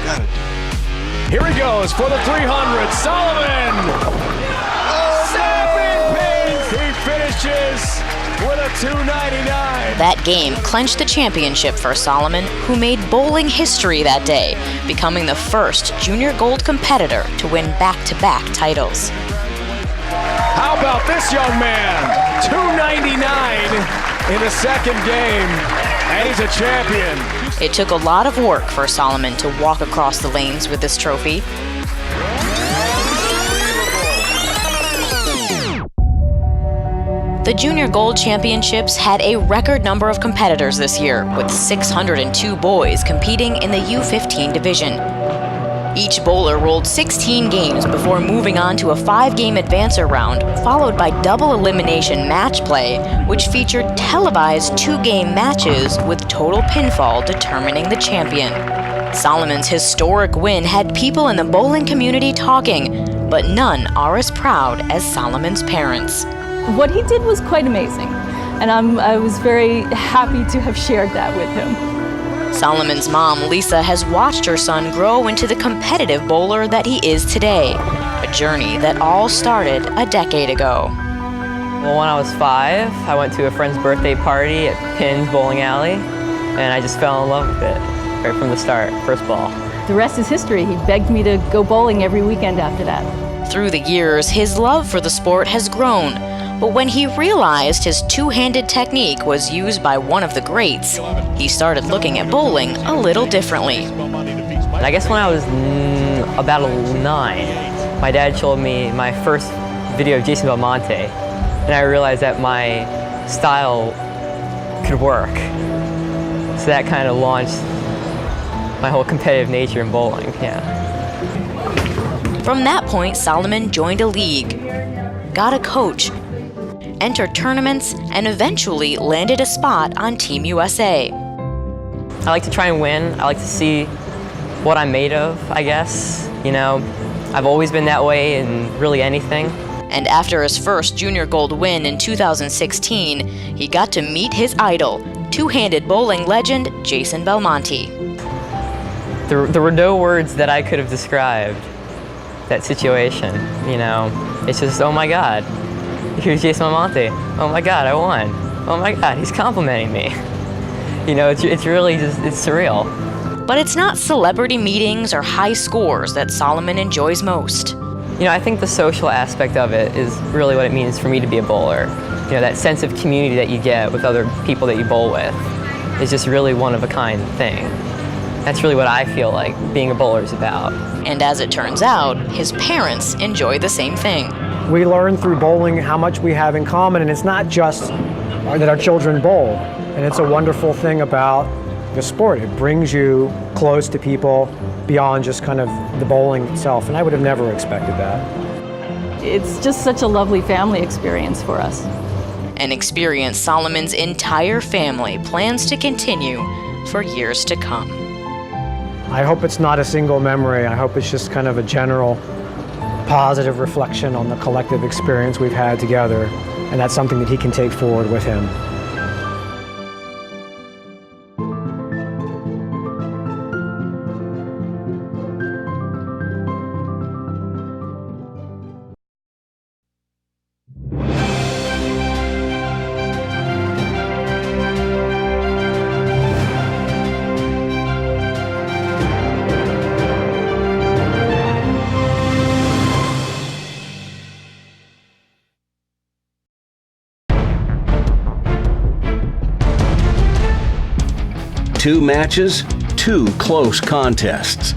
Got it. Here he goes for the 300. Solomon! Snapping pins! He finishes with a 299. That game clinched the championship for Solomon, who made bowling history that day, becoming the first Junior Gold competitor to win back-to-back titles. How about this young man? 299 in the second game, and he's a champion. It took a lot of work for Solomon to walk across the lanes with this trophy. The Junior Gold Championships had a record number of competitors this year, with 602 boys competing in the U17 division. Each bowler rolled 16 games before moving on to a 5-game advancer round, followed by double elimination match play, which featured televised 2-game matches with total pinfall determining the champion. Solomon's historic win had people in the bowling community talking, but none are as proud as Solomon's parents. What he did was quite amazing, and I was very happy to have shared that with him. Solomon's mom, Lisa, has watched her son grow into the competitive bowler that he is today, a journey that all started a decade ago. Well, when I was 5, I went to a friend's birthday party at Pinn's Bowling Alley, and I just fell in love with it right from the start, first ball. The rest is history. He begged me to go bowling every weekend after that. Through the years, his love for the sport has grown. But when he realized his two-handed technique was used by one of the greats, he started looking at bowling a little differently. I guess when I was about 9, my dad showed me my first video of Jason Belmonte, and I realized that my style could work. So that kind of launched my whole competitive nature in bowling, yeah. From that point, Solomon joined a league, got a coach, entered tournaments, and eventually landed a spot on Team USA. I like to try and win. I like to see what I'm made of, I guess. You know, I've always been that way in really anything. And after his first Junior Gold win in 2016, he got to meet his idol, two-handed bowling legend Jason Belmonte. There were no words that I could have described that situation, you know. It's just, oh my God. Here's Jason Belmonte. Oh my God, I won. Oh my God, he's complimenting me. You know, it's really just, it's surreal. But it's not celebrity meetings or high scores that Solomon enjoys most. You know, I think the social aspect of it is really what it means for me to be a bowler. You know, that sense of community that you get with other people that you bowl with is just really one of a kind thing. That's really what I feel like being a bowler is about. And as it turns out, his parents enjoy the same thing. We learn through bowling how much we have in common, and it's not just that our children bowl. And it's a wonderful thing about the sport. It brings you close to people beyond just kind of the bowling itself, and I would have never expected that. It's just such a lovely family experience for us. An experience Solomon's entire family plans to continue for years to come. I hope it's not a single memory. I hope it's just kind of a general positive reflection on the collective experience we've had together, and that's something that he can take forward with him. Two matches, two close contests.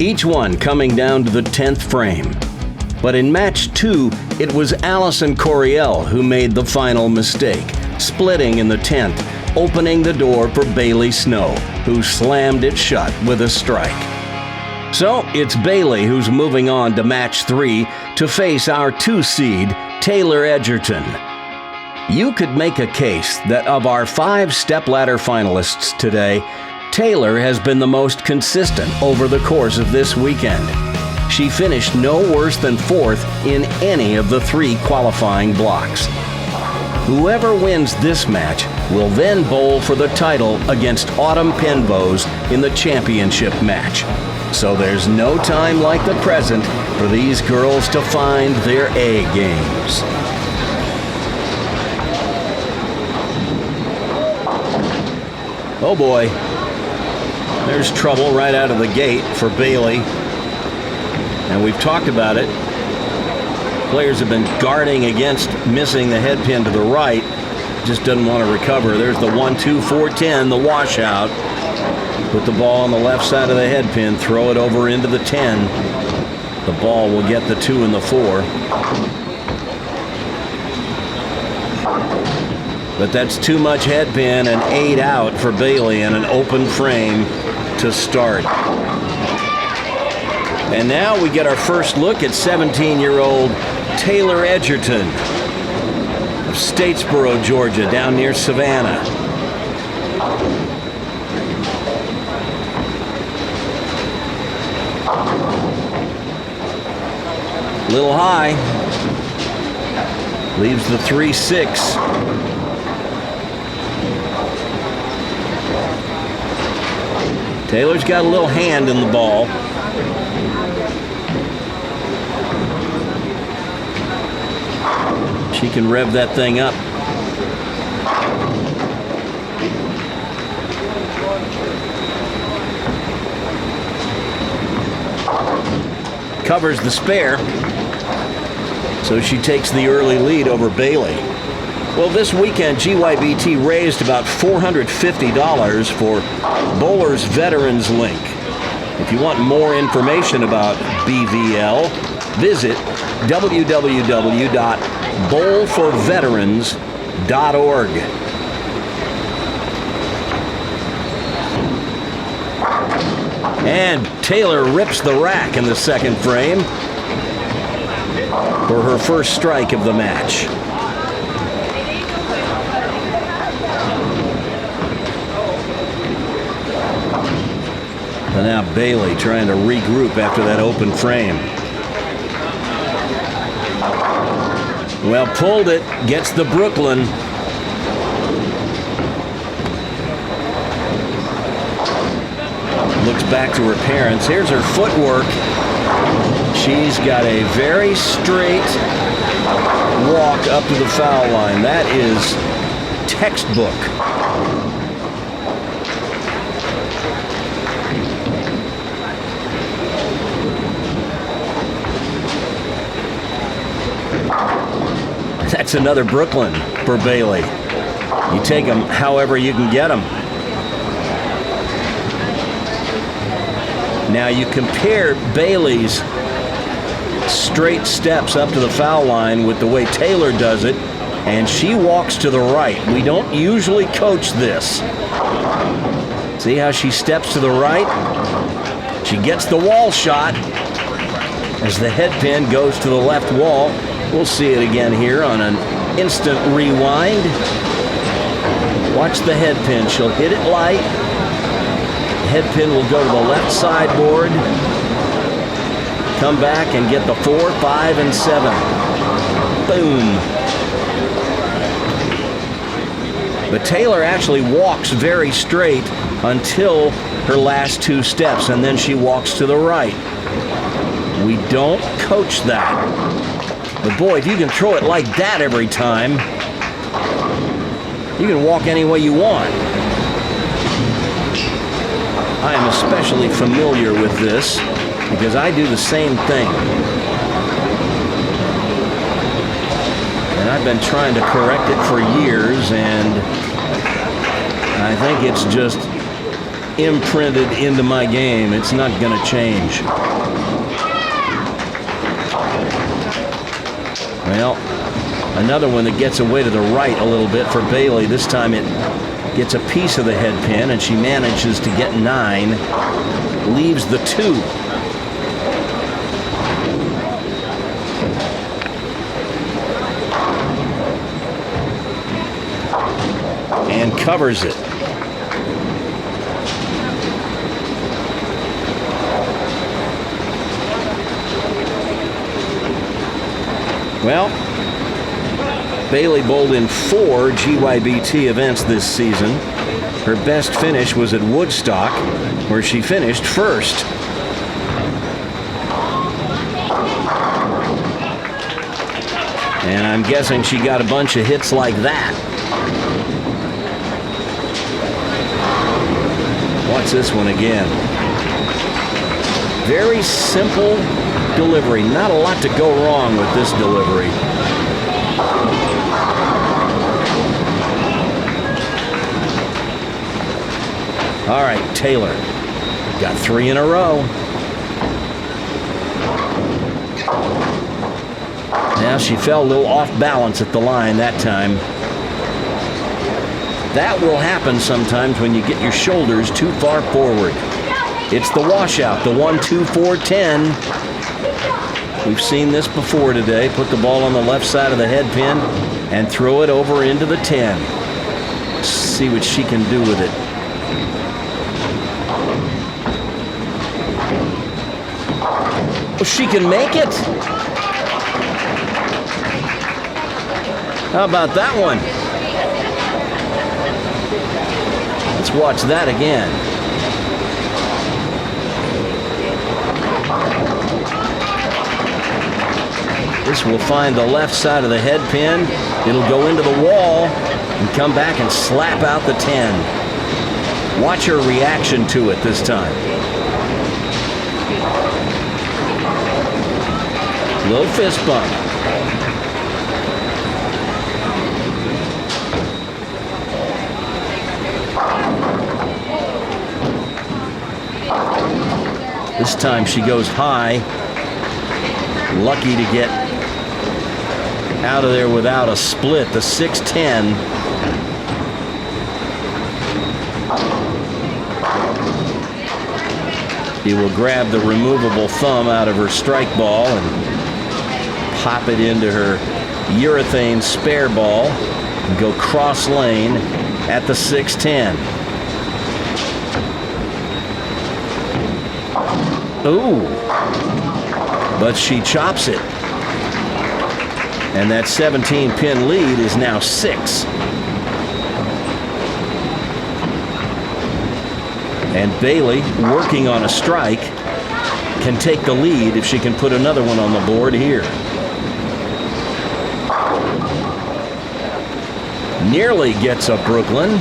each one coming down to the 10th frame. But in match 2, it was Allison Coryell who made the final mistake, splitting in the 10th, opening the door for Bailey Snow, who slammed it shut with a strike. So it's Bailey who's moving on to match 3 to face our 2 seed, Taylor Edgerton. You could make a case that of our 5 stepladder finalists today, Taylor has been the most consistent over the course of this weekend. She finished no worse than 4th in any of the 3 qualifying blocks. Whoever wins this match will then bowl for the title against Autumn Penrose in the championship match. So there's no time like the present for these girls to find their A games. Oh boy, there's trouble right out of the gate for Bailey. And we've talked about it. Players have been guarding against missing the head pin to the right. Just doesn't want to recover. There's the 1-2-4-10, the washout. Put the ball on the left side of the head pin, throw it over into the 10. The ball will get the 2 and the 4. But that's too much head pin and 8 out for Bailey and an open frame to start. And now we get our first look at 17-year-old Taylor Edgerton of Statesboro, Georgia, down near Savannah. Little high. Leaves the 3-6. Taylor's got a little hand in the ball. She can rev that thing up. Covers the spare. So she takes the early lead over Bailey. Well, this weekend, GYBT raised about $450 for Bowlers Veterans Link. If you want more information about BVL, visit www.bowlforveterans.org. And Taylor rips the rack in the second frame for her first strike of the match. And now Bailey trying to regroup after that open frame. Well, pulled it, gets the Brooklyn. Looks back to her parents. Here's her footwork. She's got a very straight walk up to the foul line. That is textbook. That's another Brooklyn for Bailey. You take them however you can get them. Now you compare Bailey's straight steps up to the foul line with the way Taylor does it, and she walks to the right. We don't usually coach this. See how she steps to the right? She gets the wall shot as the head pin goes to the left wall. We'll see it again here on an instant rewind. Watch the head pin. She'll hit it light. The head pin will go to the left sideboard. Come back and get the 4, 5, and 7. Boom. But Taylor actually walks very straight until her last 2 steps, and then she walks to the right. We don't coach that. But boy, if you can throw it like that every time, you can walk any way you want. I am especially familiar with this because I do the same thing. And I've been trying to correct it for years, and I think it's just imprinted into my game. It's not going to change. Well, another one that gets away to the right a little bit for Bailey. This time it gets a piece of the head pin, and she manages to get 9. Leaves the 2. And covers it. Well, Bailey bowled in 4 GYBT events this season. Her best finish was at Woodstock, where she finished 1st. And I'm guessing she got a bunch of hits like that. Watch this one again. Very simple delivery. Not a lot to go wrong with this delivery. All right, Taylor got 3 in a row. Now she fell a little off balance at the line that time. That will happen sometimes when you get your shoulders too far forward. It's the washout, the 1, 2, 4, 10. We've seen this before today. Put the ball on the left side of the head pin and throw it over into the 10. See what she can do with it. Oh, she can make it. How about that one? Let's watch that again. This will find the left side of the head pin. It'll go into the wall and come back and slap out the 10. Watch her reaction to it this time. Little fist bump. This time she goes high. Lucky to get out of there without a split. The 6-10. He will grab the removable thumb out of her strike ball and pop it into her urethane spare ball and go cross lane at the 6-10. Ooh. But she chops it. And that 17-pin lead is now 6. And Bailey, working on a strike, can take the lead if she can put another one on the board here. Nearly gets a Brooklyn.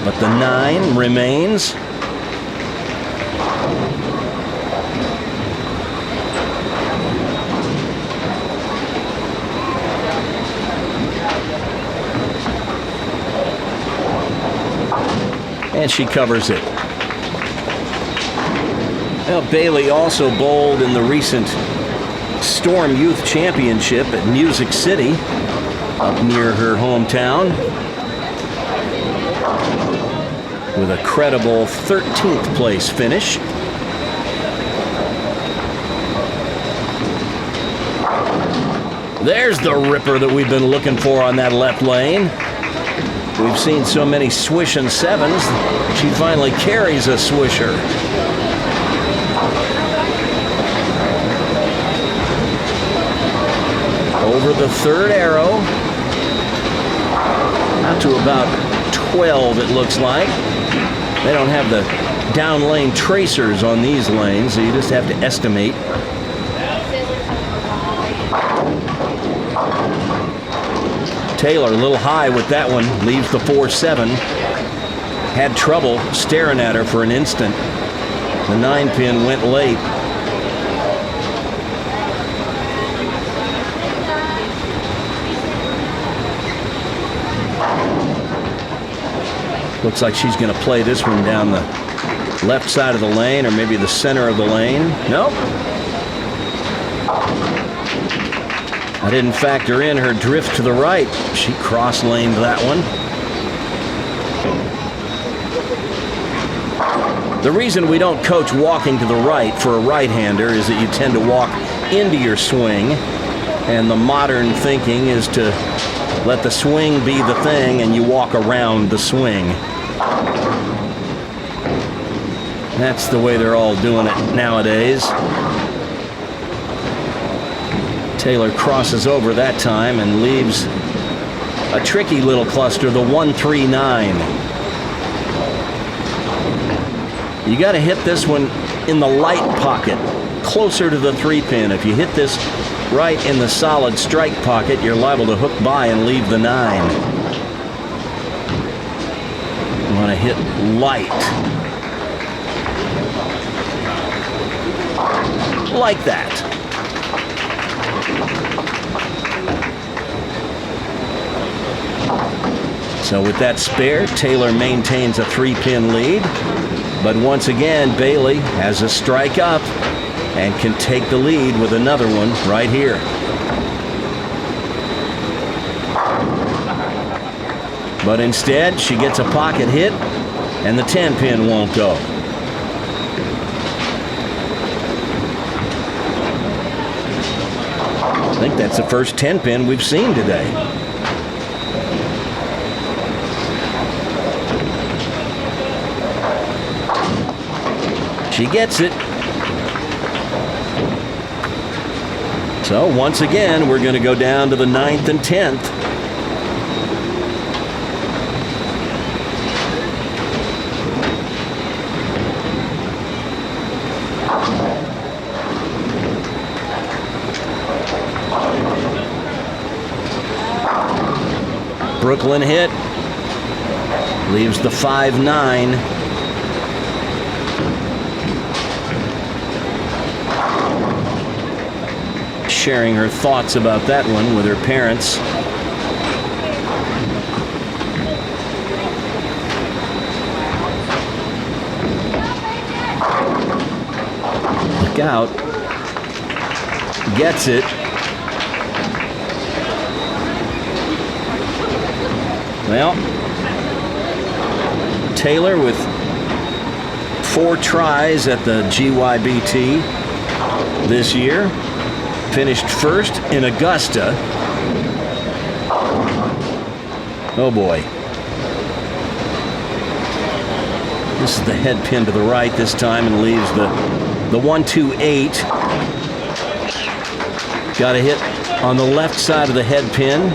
But the 9 remains. And she covers it. Well, Bailey also bowled in the recent Storm Youth Championship at Music City, up near her hometown, with a credible 13th place finish. There's the ripper that we've been looking for on that left lane. We've seen so many swish and 7s, she finally carries a swisher. Over the 3rd arrow, out to about 12 it looks like. They don't have the down lane tracers on these lanes, so you just have to estimate. Taylor a little high with that one, leaves the 4-7. Had trouble staring at her for an instant. The 9-pin went late. Looks like she's going to play this one down the left side of the lane, or maybe the center of the lane. Nope. I didn't factor in her drift to the right. She cross-laned that one. The reason we don't coach walking to the right for a right-hander is that you tend to walk into your swing, and the modern thinking is to let the swing be the thing and you walk around the swing. That's the way they're all doing it nowadays. Taylor crosses over that time and leaves a tricky little cluster, the 1-3-9. You got to hit this one in the light pocket, closer to the 3-pin. If you hit this right in the solid strike pocket, you're liable to hook by and leave the 9. You want to hit light. Like that. So with that spare, Taylor maintains a 3-pin lead. But once again, Bailey has a strike up and can take the lead with another one right here. But instead, she gets a pocket hit, and the 10-pin won't go. I think that's the first 10-pin we've seen today. She gets it. So once again, we're going to go down to the 9th and 10th. Brooklyn hit. Leaves the 5-9. Sharing her thoughts about that one with her parents. Look out. Gets it. Well, Taylor with 4 tries at the GYBT this year. Finished first in Augusta. Oh boy. This is the head pin to the right this time and leaves the 1-2-8. Got a hit on the left side of the head pin.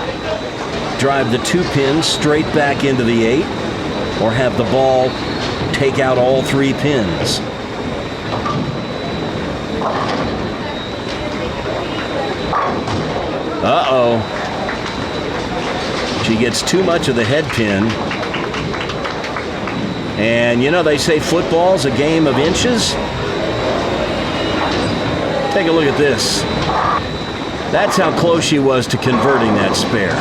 Drive the 2 pins straight back into the 8, or have the ball take out all 3 pins. Uh-oh. She gets too much of the head pin. And you know, they say football's a game of inches. Take a look at this. That's how close she was to converting that spare.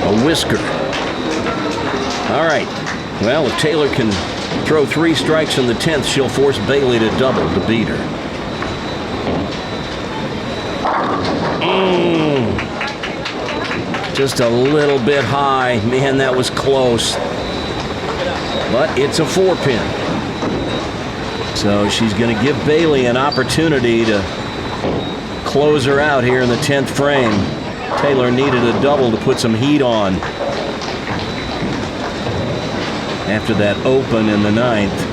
A whisker. All right. Well, if Taylor can throw 3 strikes in the 10th, she'll force Bailey to double to beat her. Just a little bit high. Man, that was close. But it's a 4-pin. So she's going to give Bailey an opportunity to close her out here in the 10th frame. Taylor needed a double to put some heat on after that open in the 9th.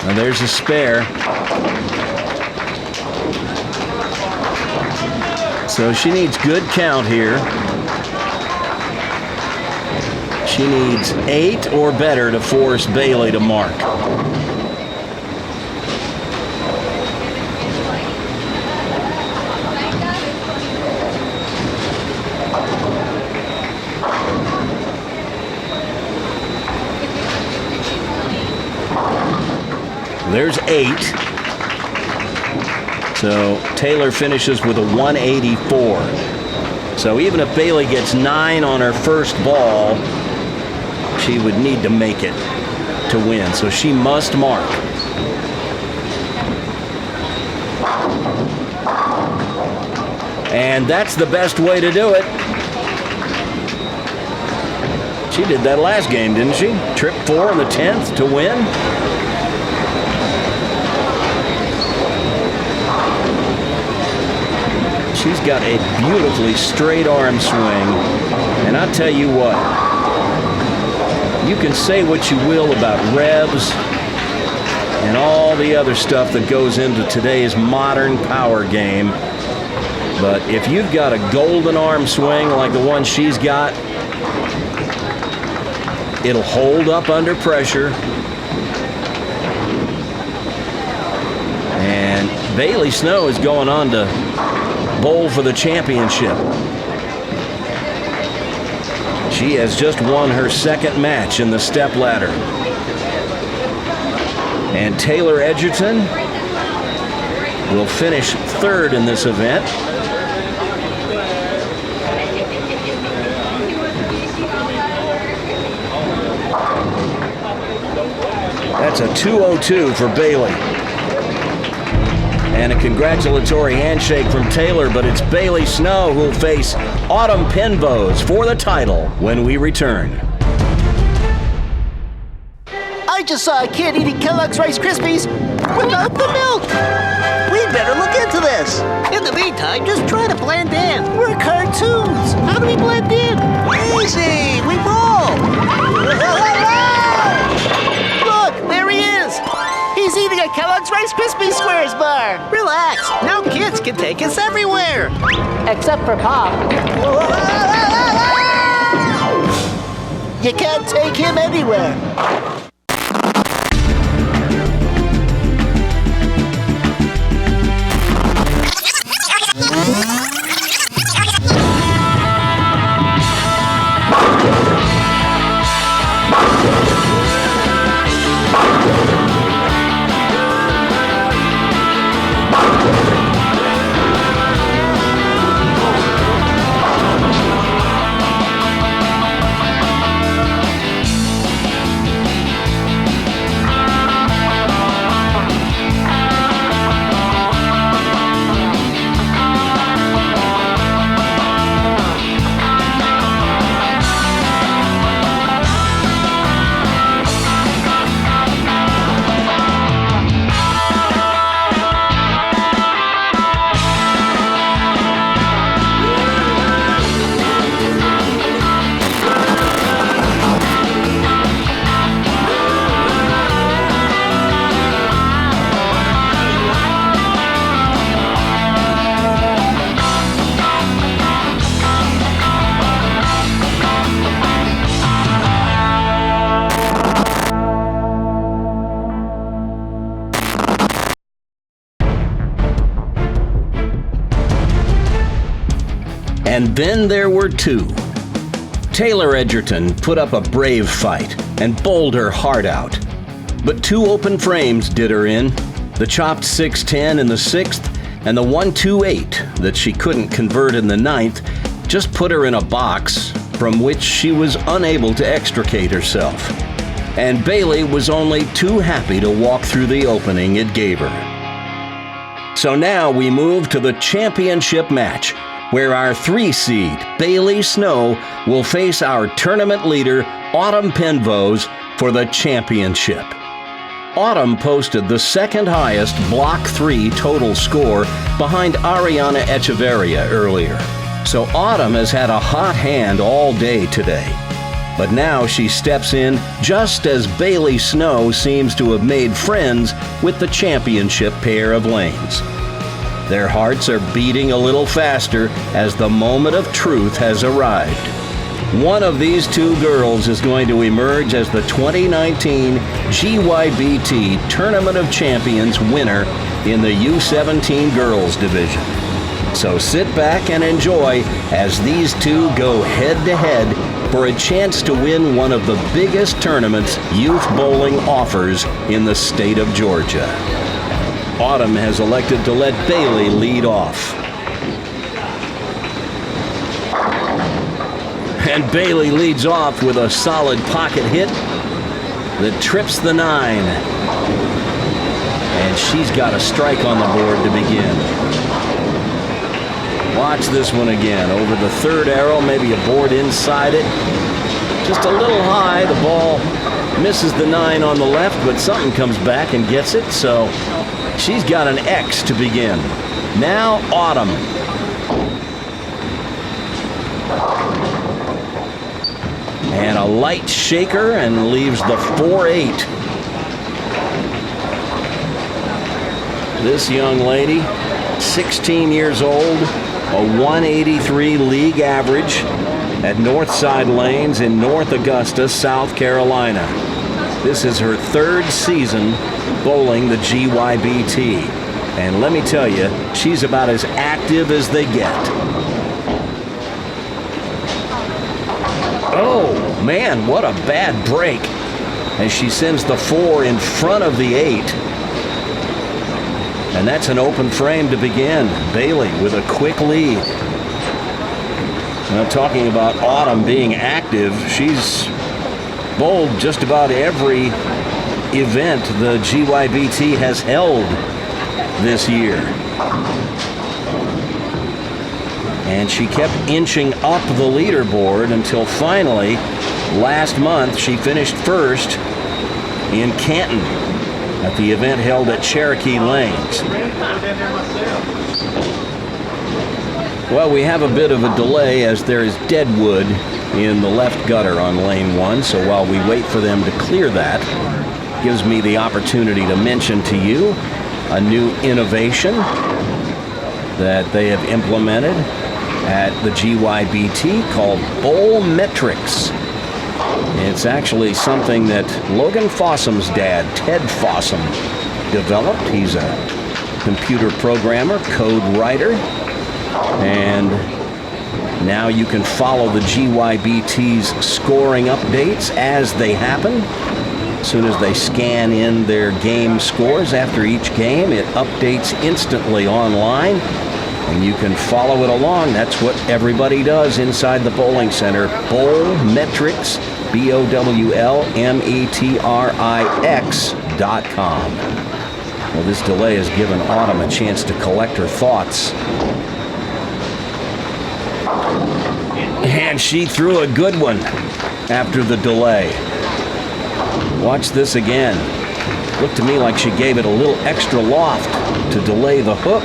Now there's a spare. So she needs good count here. She needs 8 or better to force Bailey to mark. There's 8. So Taylor finishes with a 184. So even if Bailey gets 9 on her first ball, she would need to make it to win. So she must mark. And that's the best way to do it. She did that last game, didn't she? Trip 4 in the 10th to win. She's got a beautifully straight arm swing. And I'll tell you what, you can say what you will about revs and all the other stuff that goes into today's modern power game. But if you've got a golden arm swing like the one she's got, it'll hold up under pressure. And Bailey Snow is going on to bowl for the championship. She has just won her second match in the stepladder. And Taylor Edgerton will finish third in this event. That's a 202 for Bailey. And a congratulatory handshake from Taylor, but it's Bailey Snow who'll face Autumn Penrose for the title when we return. I just saw a kid eating Kellogg's Rice Krispies without the milk. We'd better look into this. In the meantime, just try to blend in. We're cartoons. How do we blend in? Easy. We roll. Look, there he is. He's eating a Kellogg's Rice Krispie Squares bar. Relax. Now kids can take us everywhere. Except for Pop. You can't take him anywhere. And then there were two. Taylor Edgerton put up a brave fight and bowled her heart out. But two open frames did her in. The chopped 6-10 in the 6th and the 1-2-8 that she couldn't convert in the 9th just put her in a box from which she was unable to extricate herself. And Bailey was only too happy to walk through the opening it gave her. So now we move to the championship match, where our 3 seed, Bailey Snow, will face our tournament leader, Autumn Penrose, for the championship. Autumn posted the second highest Block 3 total score behind Ariana Echeverria earlier. So Autumn has had a hot hand all day today. But now she steps in just as Bailey Snow seems to have made friends with the championship pair of lanes. Their hearts are beating a little faster as the moment of truth has arrived. One of these two girls is going to emerge as the 2019 GYBT Tournament of Champions winner in the U17 Girls division. So sit back and enjoy as these two go head-to-head for a chance to win one of the biggest tournaments youth bowling offers in the state of Georgia. Autumn has elected to let Bailey lead off. And Bailey leads off with a solid pocket hit that trips the 9. And she's got a strike on the board to begin. Watch this one again. Over the 3rd arrow, maybe a board inside it. Just a little high. The ball misses the 9 on the left, but something comes back and gets it. So she's got an X to begin. Now Autumn. And a light shaker and leaves the 4-8. This young lady, 16 years old, a 183 league average at Northside Lanes in North Augusta, South Carolina. This is her 3rd season bowling the GYBT. And let me tell you, she's about as active as they get. Oh, man, what a bad break. As she sends the 4 in front of the 8. And that's an open frame to begin. Bailey with a quick lead. Now, talking about Autumn being active, she's bowled just about every event the GYBT has held this year. And she kept inching up the leaderboard until finally, last month, she finished 1st in Canton at the event held at Cherokee Lanes. Well, we have a bit of a delay as there is dead wood in the left gutter on lane 1, so while we wait for them to clear that, gives me the opportunity to mention to you a new innovation that they have implemented at the GYBT called Bowl Metrics. It's actually something that Logan Fossum's dad, Ted Fossum, developed. He's a computer programmer, code writer, and now you can follow the GYBT's scoring updates as they happen. As soon as they scan in their game scores after each game, it updates instantly online, and you can follow it along. That's what everybody does inside the bowling center. Bowl Metrics, BOWLMETRIX.com. Well, this delay has given Autumn a chance to collect her thoughts. And she threw a good one after the delay. Watch this again. Looked to me like she gave it a little extra loft to delay the hook.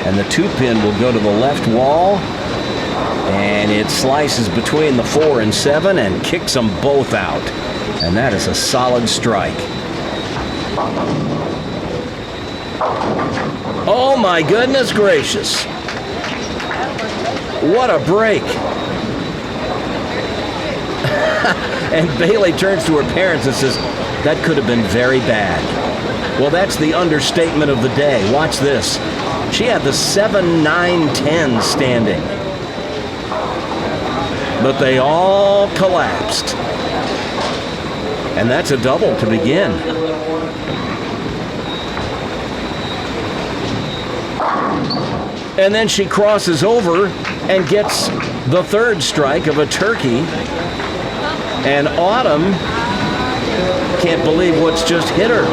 And the 2-pin will go to the left wall. And it slices between the 4 and 7 and kicks them both out. And that is a solid strike. Oh my goodness gracious. What a break. And Bailey turns to her parents and says, that could have been very bad. Well, that's the understatement of the day. Watch this. She had the 7-9-10 standing. But they all collapsed. And that's a double to begin. And then she crosses over and gets the 3rd strike of a turkey. And Autumn can't believe what's just hit her.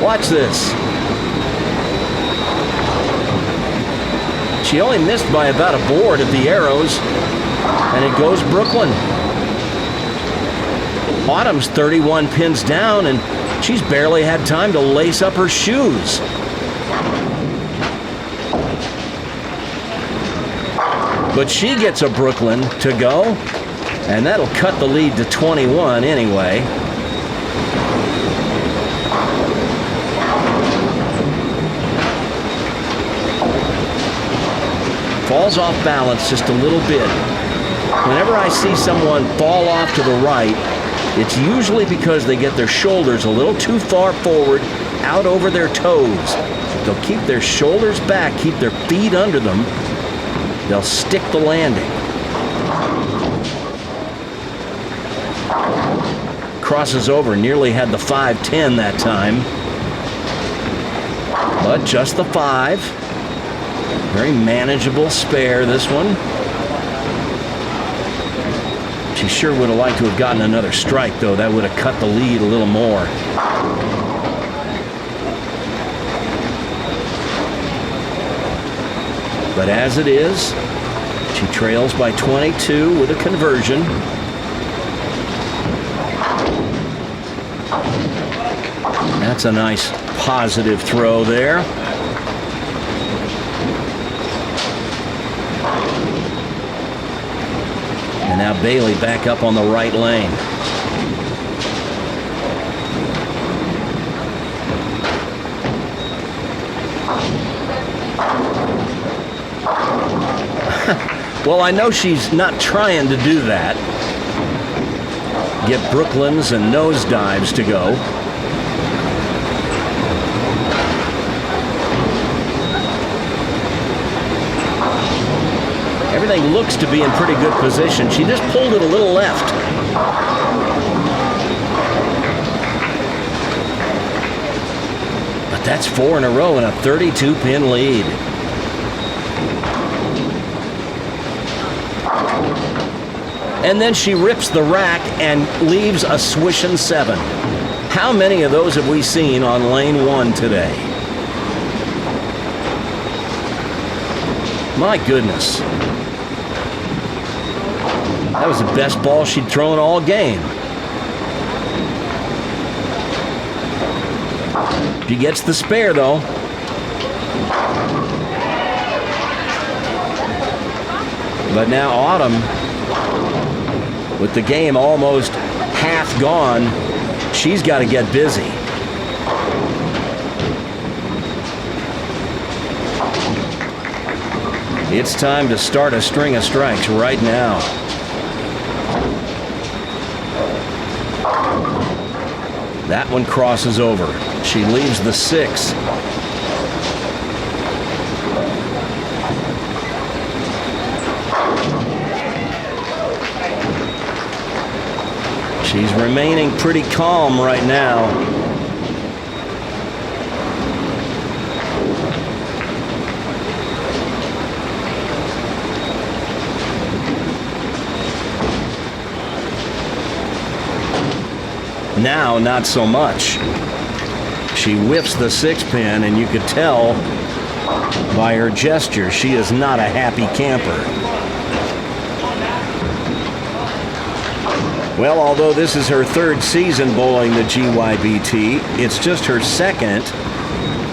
Watch this. She only missed by about a board at the arrows, and it goes Brooklyn. Autumn's 31 pins down, and she's barely had time to lace up her shoes. But she gets a Brooklyn to go, and that'll cut the lead to 21 anyway. Falls off balance just a little bit. Whenever I see someone fall off to the right, it's usually because they get their shoulders a little too far forward, out over their toes. If they'll keep their shoulders back, keep their feet under them, they'll stick the landing. Crosses over, nearly had the 5-10 that time. But just the 5. Very manageable spare, this one. She sure would have liked to have gotten another strike, though. That would have cut the lead a little more. But as it is, she trails by 22 with a conversion. That's a nice positive throw there. And now Bailey back up on the right lane. Well, I know she's not trying to do that. Get Brooklyn's and nosedives to go. Everything looks to be in pretty good position. She just pulled it a little left. But that's 4 in a row and a 32-pin lead. And then she rips the rack and leaves a swishing 7. How many of those have we seen on lane 1 today? My goodness. That was the best ball she'd thrown all game. She gets the spare, though. But now Autumn, with the game almost half gone, she's got to get busy. It's time to start a string of strikes right now. That one crosses over. She leaves the 6. She's remaining pretty calm right now. Now, not so much. She whips the 6-pin, and you could tell by her gesture she is not a happy camper. Well, although this is her 3rd season bowling the GYBT, it's just her 2nd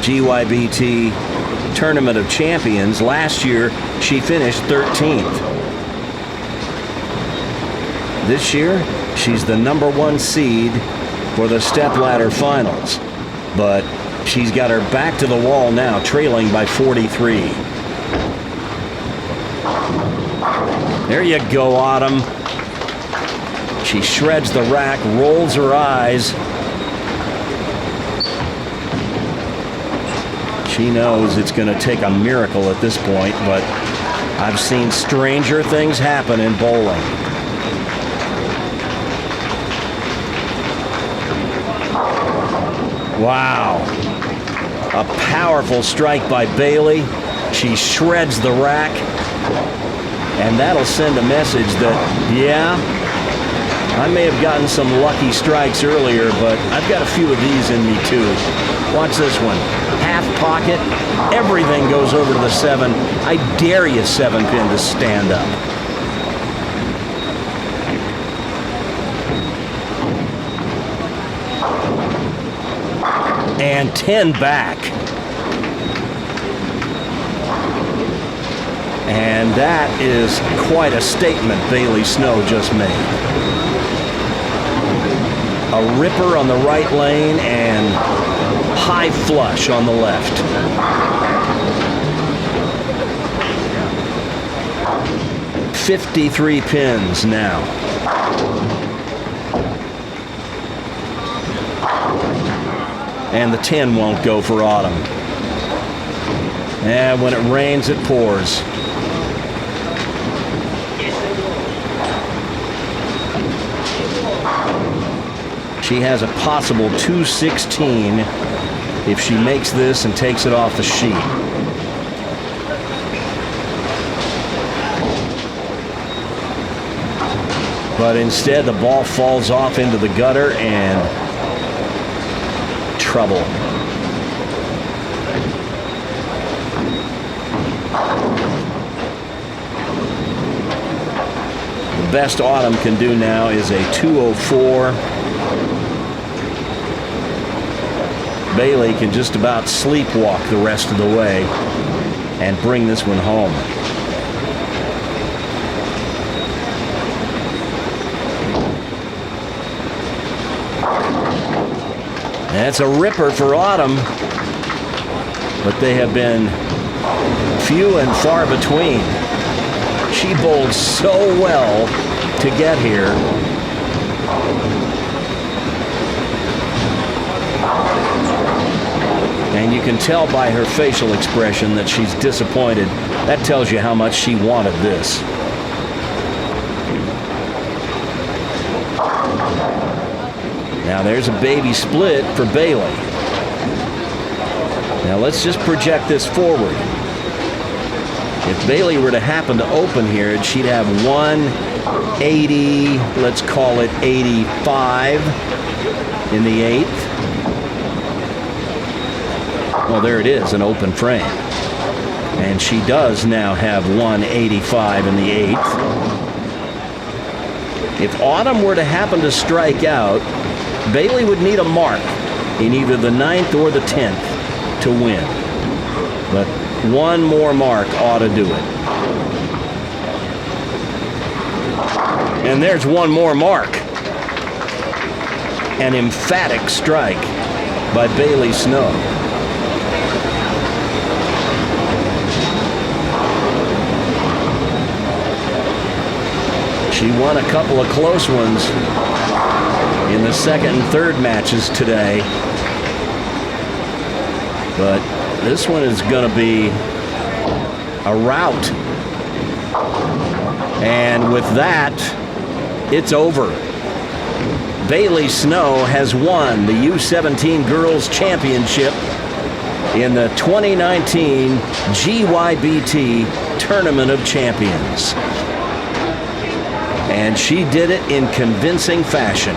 GYBT Tournament of Champions. Last year, she finished 13th. This year, she's the #1 seed for the stepladder finals. But she's got her back to the wall now, trailing by 43. There you go, Autumn. She shreds the rack, rolls her eyes. She knows it's going to take a miracle at this point, but I've seen stranger things happen in bowling. Wow. A powerful strike by Bailey. She shreds the rack. And that'll send a message that, yeah, I may have gotten some lucky strikes earlier, but I've got a few of these in me too. Watch this one. Half pocket. Everything goes over to the 7. I dare you, 7-pin, to stand up. And 10 back. And that is quite a statement Bailey Snow just made. A ripper on the right lane and high flush on the left. "53 pins now. And the 10 won't go for Autumn. And when it rains, it pours. She has a possible 216 if she makes this and takes it off the sheet. But instead, the ball falls off into the gutter and trouble. The best Autumn can do now is a 204. Bailey can just about sleepwalk the rest of the way and bring this one home. That's a ripper for Autumn, but they have been few and far between. She bowled so well to get here. And you can tell by her facial expression that she's disappointed. That tells you how much she wanted this. Now there's a baby split for Bailey. Now let's just project this forward. If Bailey were to happen to open here, she'd have 180, let's call it 85 in the 8th. Well, there it is, an open frame. And she does now have 185 in the 8th. If Autumn were to happen to strike out, Bailey would need a mark in either the 9th or the 10th to win. But one more mark ought to do it. And there's one more mark. An emphatic strike by Bailey Snow. She won a couple of close ones in the 2nd and 3rd matches today. But this one is going to be a rout. And with that, it's over. Bailey Snow has won the U17 Girls Championship in the 2019 GYBT Tournament of Champions. And she did it in convincing fashion.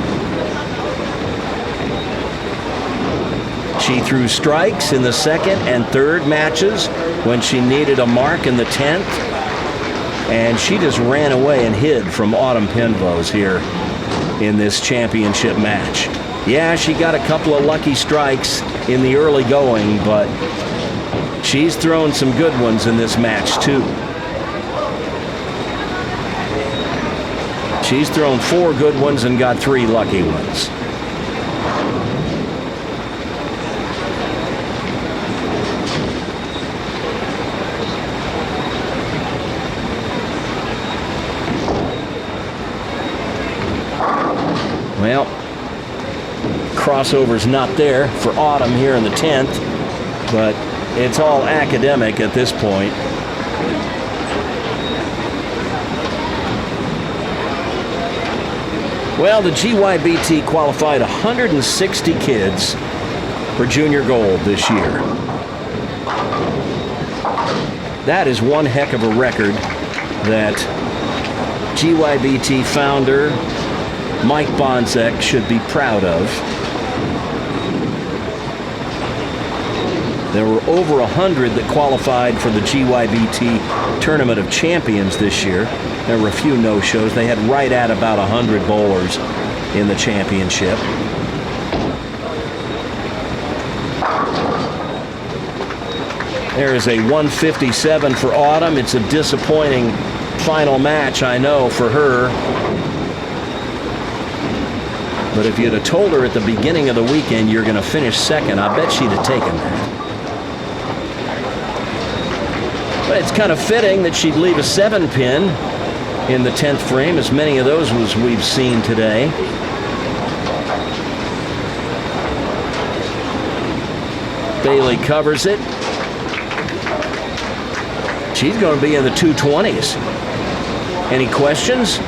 She threw strikes in the 2nd and 3rd matches when she needed a mark in the 10th. And she just ran away and hid from Autumn Penrose here in this championship match. Yeah, she got a couple of lucky strikes in the early going, but she's thrown some good ones in this match too. She's thrown 4 good ones and got 3 lucky ones. Well, crossover's not there for Autumn here in the 10th, but it's all academic at this point. Well, the GYBT qualified 160 kids for junior gold this year. That is one heck of a record that GYBT founder Mike Bonzek should be proud of. There were over 100 that qualified for the GYBT Tournament of Champions this year. There were a few no-shows. They had right at about 100 bowlers in the championship. There is a 157 for Autumn. It's a disappointing final match, I know, for her. But if you'd have told her at the beginning of the weekend you're going to finish 2nd, I bet she'd have taken that. But it's kind of fitting that she'd leave a 7-pin in the 10th frame, as many of those as we've seen today. Bailey covers it. She's going to be in the 220s. Any questions?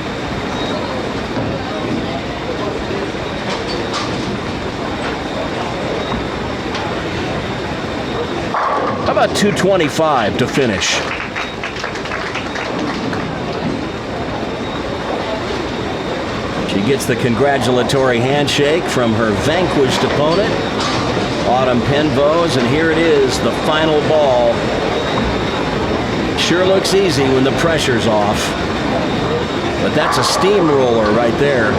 How about 225 to finish? She gets the congratulatory handshake from her vanquished opponent, Autumn Penvose, and here it is, the final ball. Sure looks easy when the pressure's off, but that's a steamroller right there.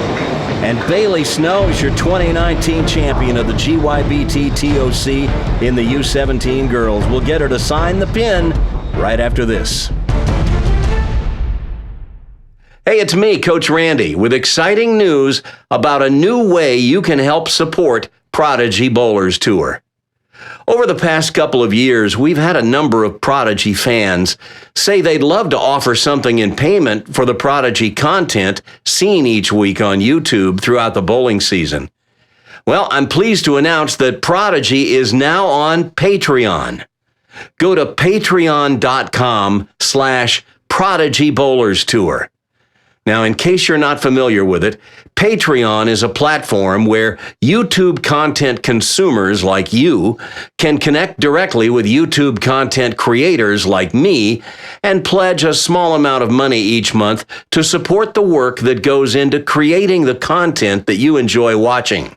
And Bailey Snow is your 2019 champion of the GYBT TOC in the U17 Girls. We'll get her to sign the pin right after this. Hey, it's me, Coach Randy, with exciting news about a new way you can help support Prodigy Bowlers Tour. Over the past couple of years, we've had a number of Prodigy fans say they'd love to offer something in payment for the Prodigy content seen each week on YouTube throughout the bowling season. Well, I'm pleased to announce that Prodigy is now on Patreon. Go to patreon.com/Prodigy Bowlers Tour. Now, in case you're not familiar with it, Patreon is a platform where YouTube content consumers like you can connect directly with YouTube content creators like me and pledge a small amount of money each month to support the work that goes into creating the content that you enjoy watching.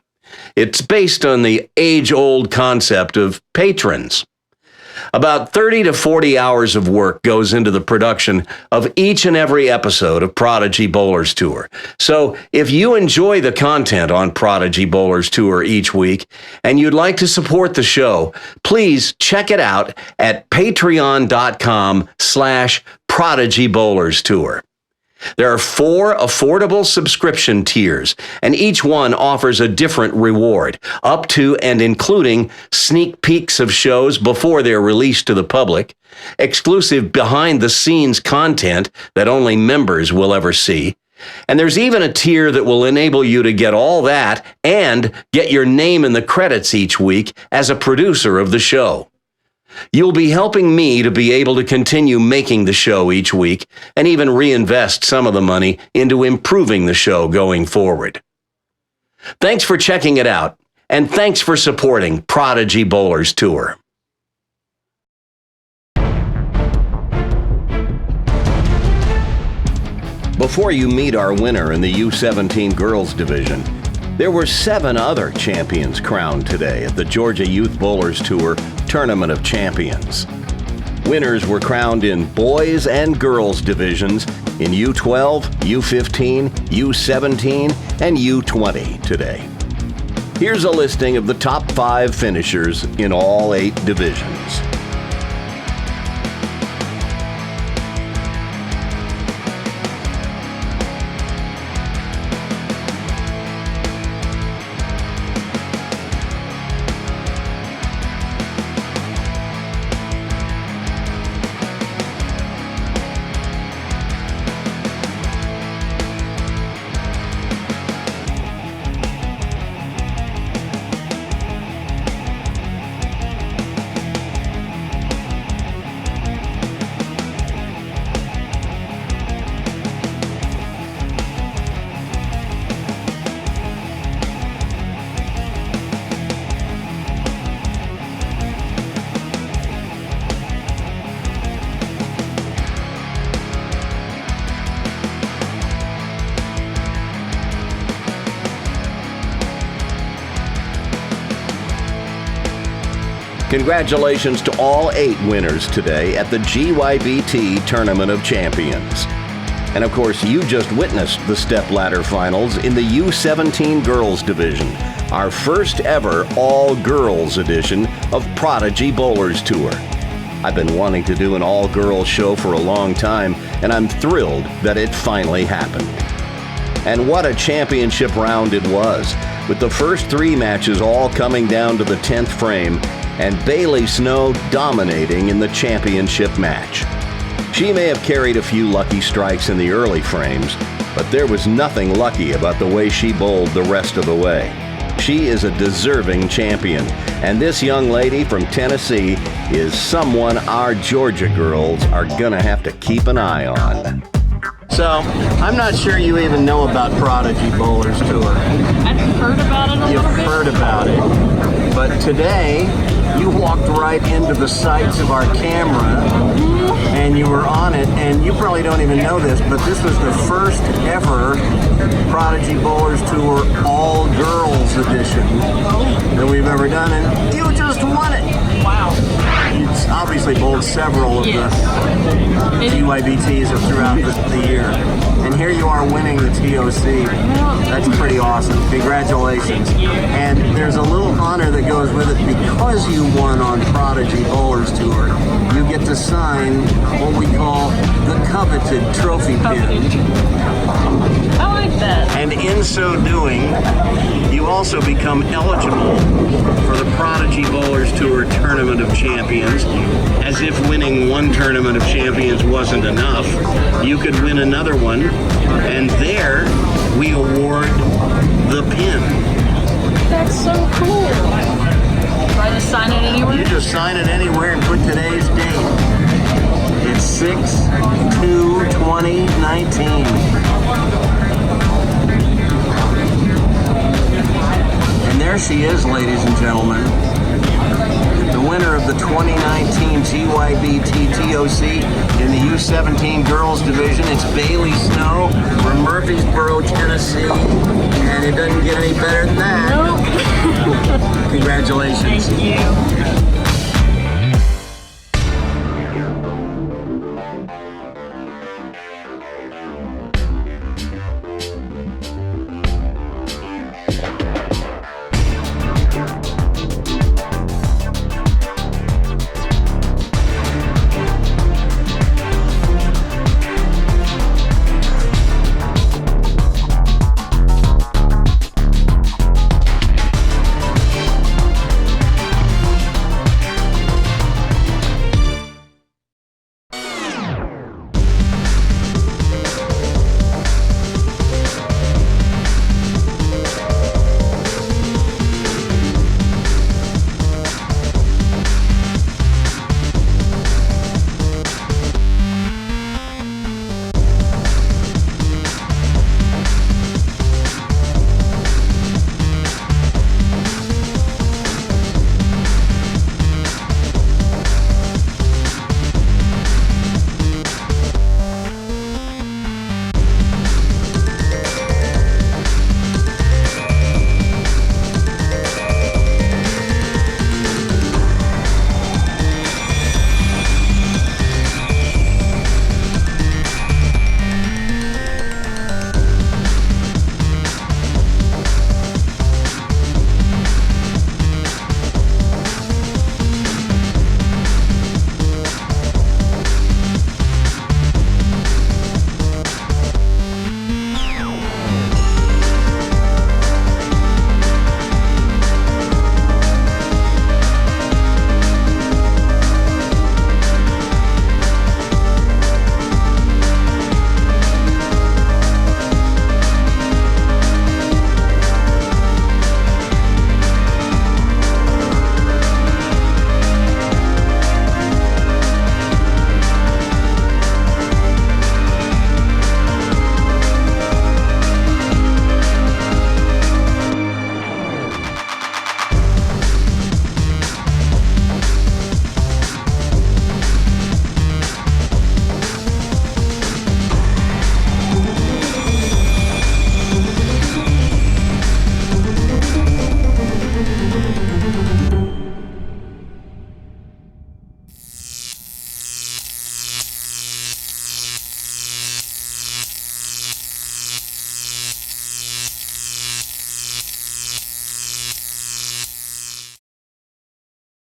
It's based on the age-old concept of patrons. About 30 to 40 hours of work goes into the production of each and every episode of Prodigy Bowlers Tour. So if you enjoy the content on Prodigy Bowlers Tour each week and you'd like to support the show, please check it out at patreon.com/Prodigy Bowlers Tour. There are 4 affordable subscription tiers, and each one offers a different reward, up to and including sneak peeks of shows before they're released to the public, exclusive behind-the-scenes content that only members will ever see, and there's even a tier that will enable you to get all that and get your name in the credits each week as a producer of the show. You'll be helping me to be able to continue making the show each week and even reinvest some of the money into improving the show going forward. Thanks for checking it out, and thanks for supporting Prodigy Bowlers Tour. Before you meet our winner in the U17 Girls Division, there were 7 other champions crowned today at the Georgia Youth Bowlers Tour Tournament of Champions. Winners were crowned in boys and girls divisions in U12, U15, U17, and U20 today. Here's a listing of the top 5 finishers in all 8 divisions. Congratulations to all 8 winners today at the GYBT Tournament of Champions. And of course, you just witnessed the stepladder finals in the U17 Girls Division, our first ever all-girls edition of Prodigy Bowlers Tour. I've been wanting to do an all-girls show for a long time, and I'm thrilled that it finally happened. And what a championship round it was, with the first 3 matches all coming down to the 10th frame, and Bailey Snow dominating in the championship match. She may have carried a few lucky strikes in the early frames, but there was nothing lucky about the way she bowled the rest of the way. She is a deserving champion, and this young lady from Tennessee is someone our Georgia girls are gonna have to keep an eye on. So, I'm not sure you even know about Prodigy Bowlers Tour. I've heard about it a little bit. You've heard about it. But today, you walked right into the sights of our camera and you were on it, and you probably don't even know this, but this was the first ever Prodigy Bowlers Tour all-girls edition that we've ever done, and you just won it. Wow. You obviously bowled several of the GYBTs throughout the year, and here you are winning the TOC. That's pretty awesome. Congratulations. And there's a little honor that goes with it because you won on Prodigy Bowlers Tour. You get to sign what we call the coveted trophy pin. I like that. And in so doing, you also become eligible for the Prodigy Bowlers Tour Tournament of Champions. As if winning one Tournament of Champions wasn't enough, you could win another one, and there we award the pin. That's so cool. Do I just sign it anywhere? You just sign it anywhere and put today's date. It's 6/2/2019. And there she is, ladies and gentlemen. The winner of the 2019 GYBT TOC in the U17 Girls Division. It's Bailey Snow from Murfreesboro, Tennessee. And it doesn't get any better than that. Nope. Congratulations. Thank you.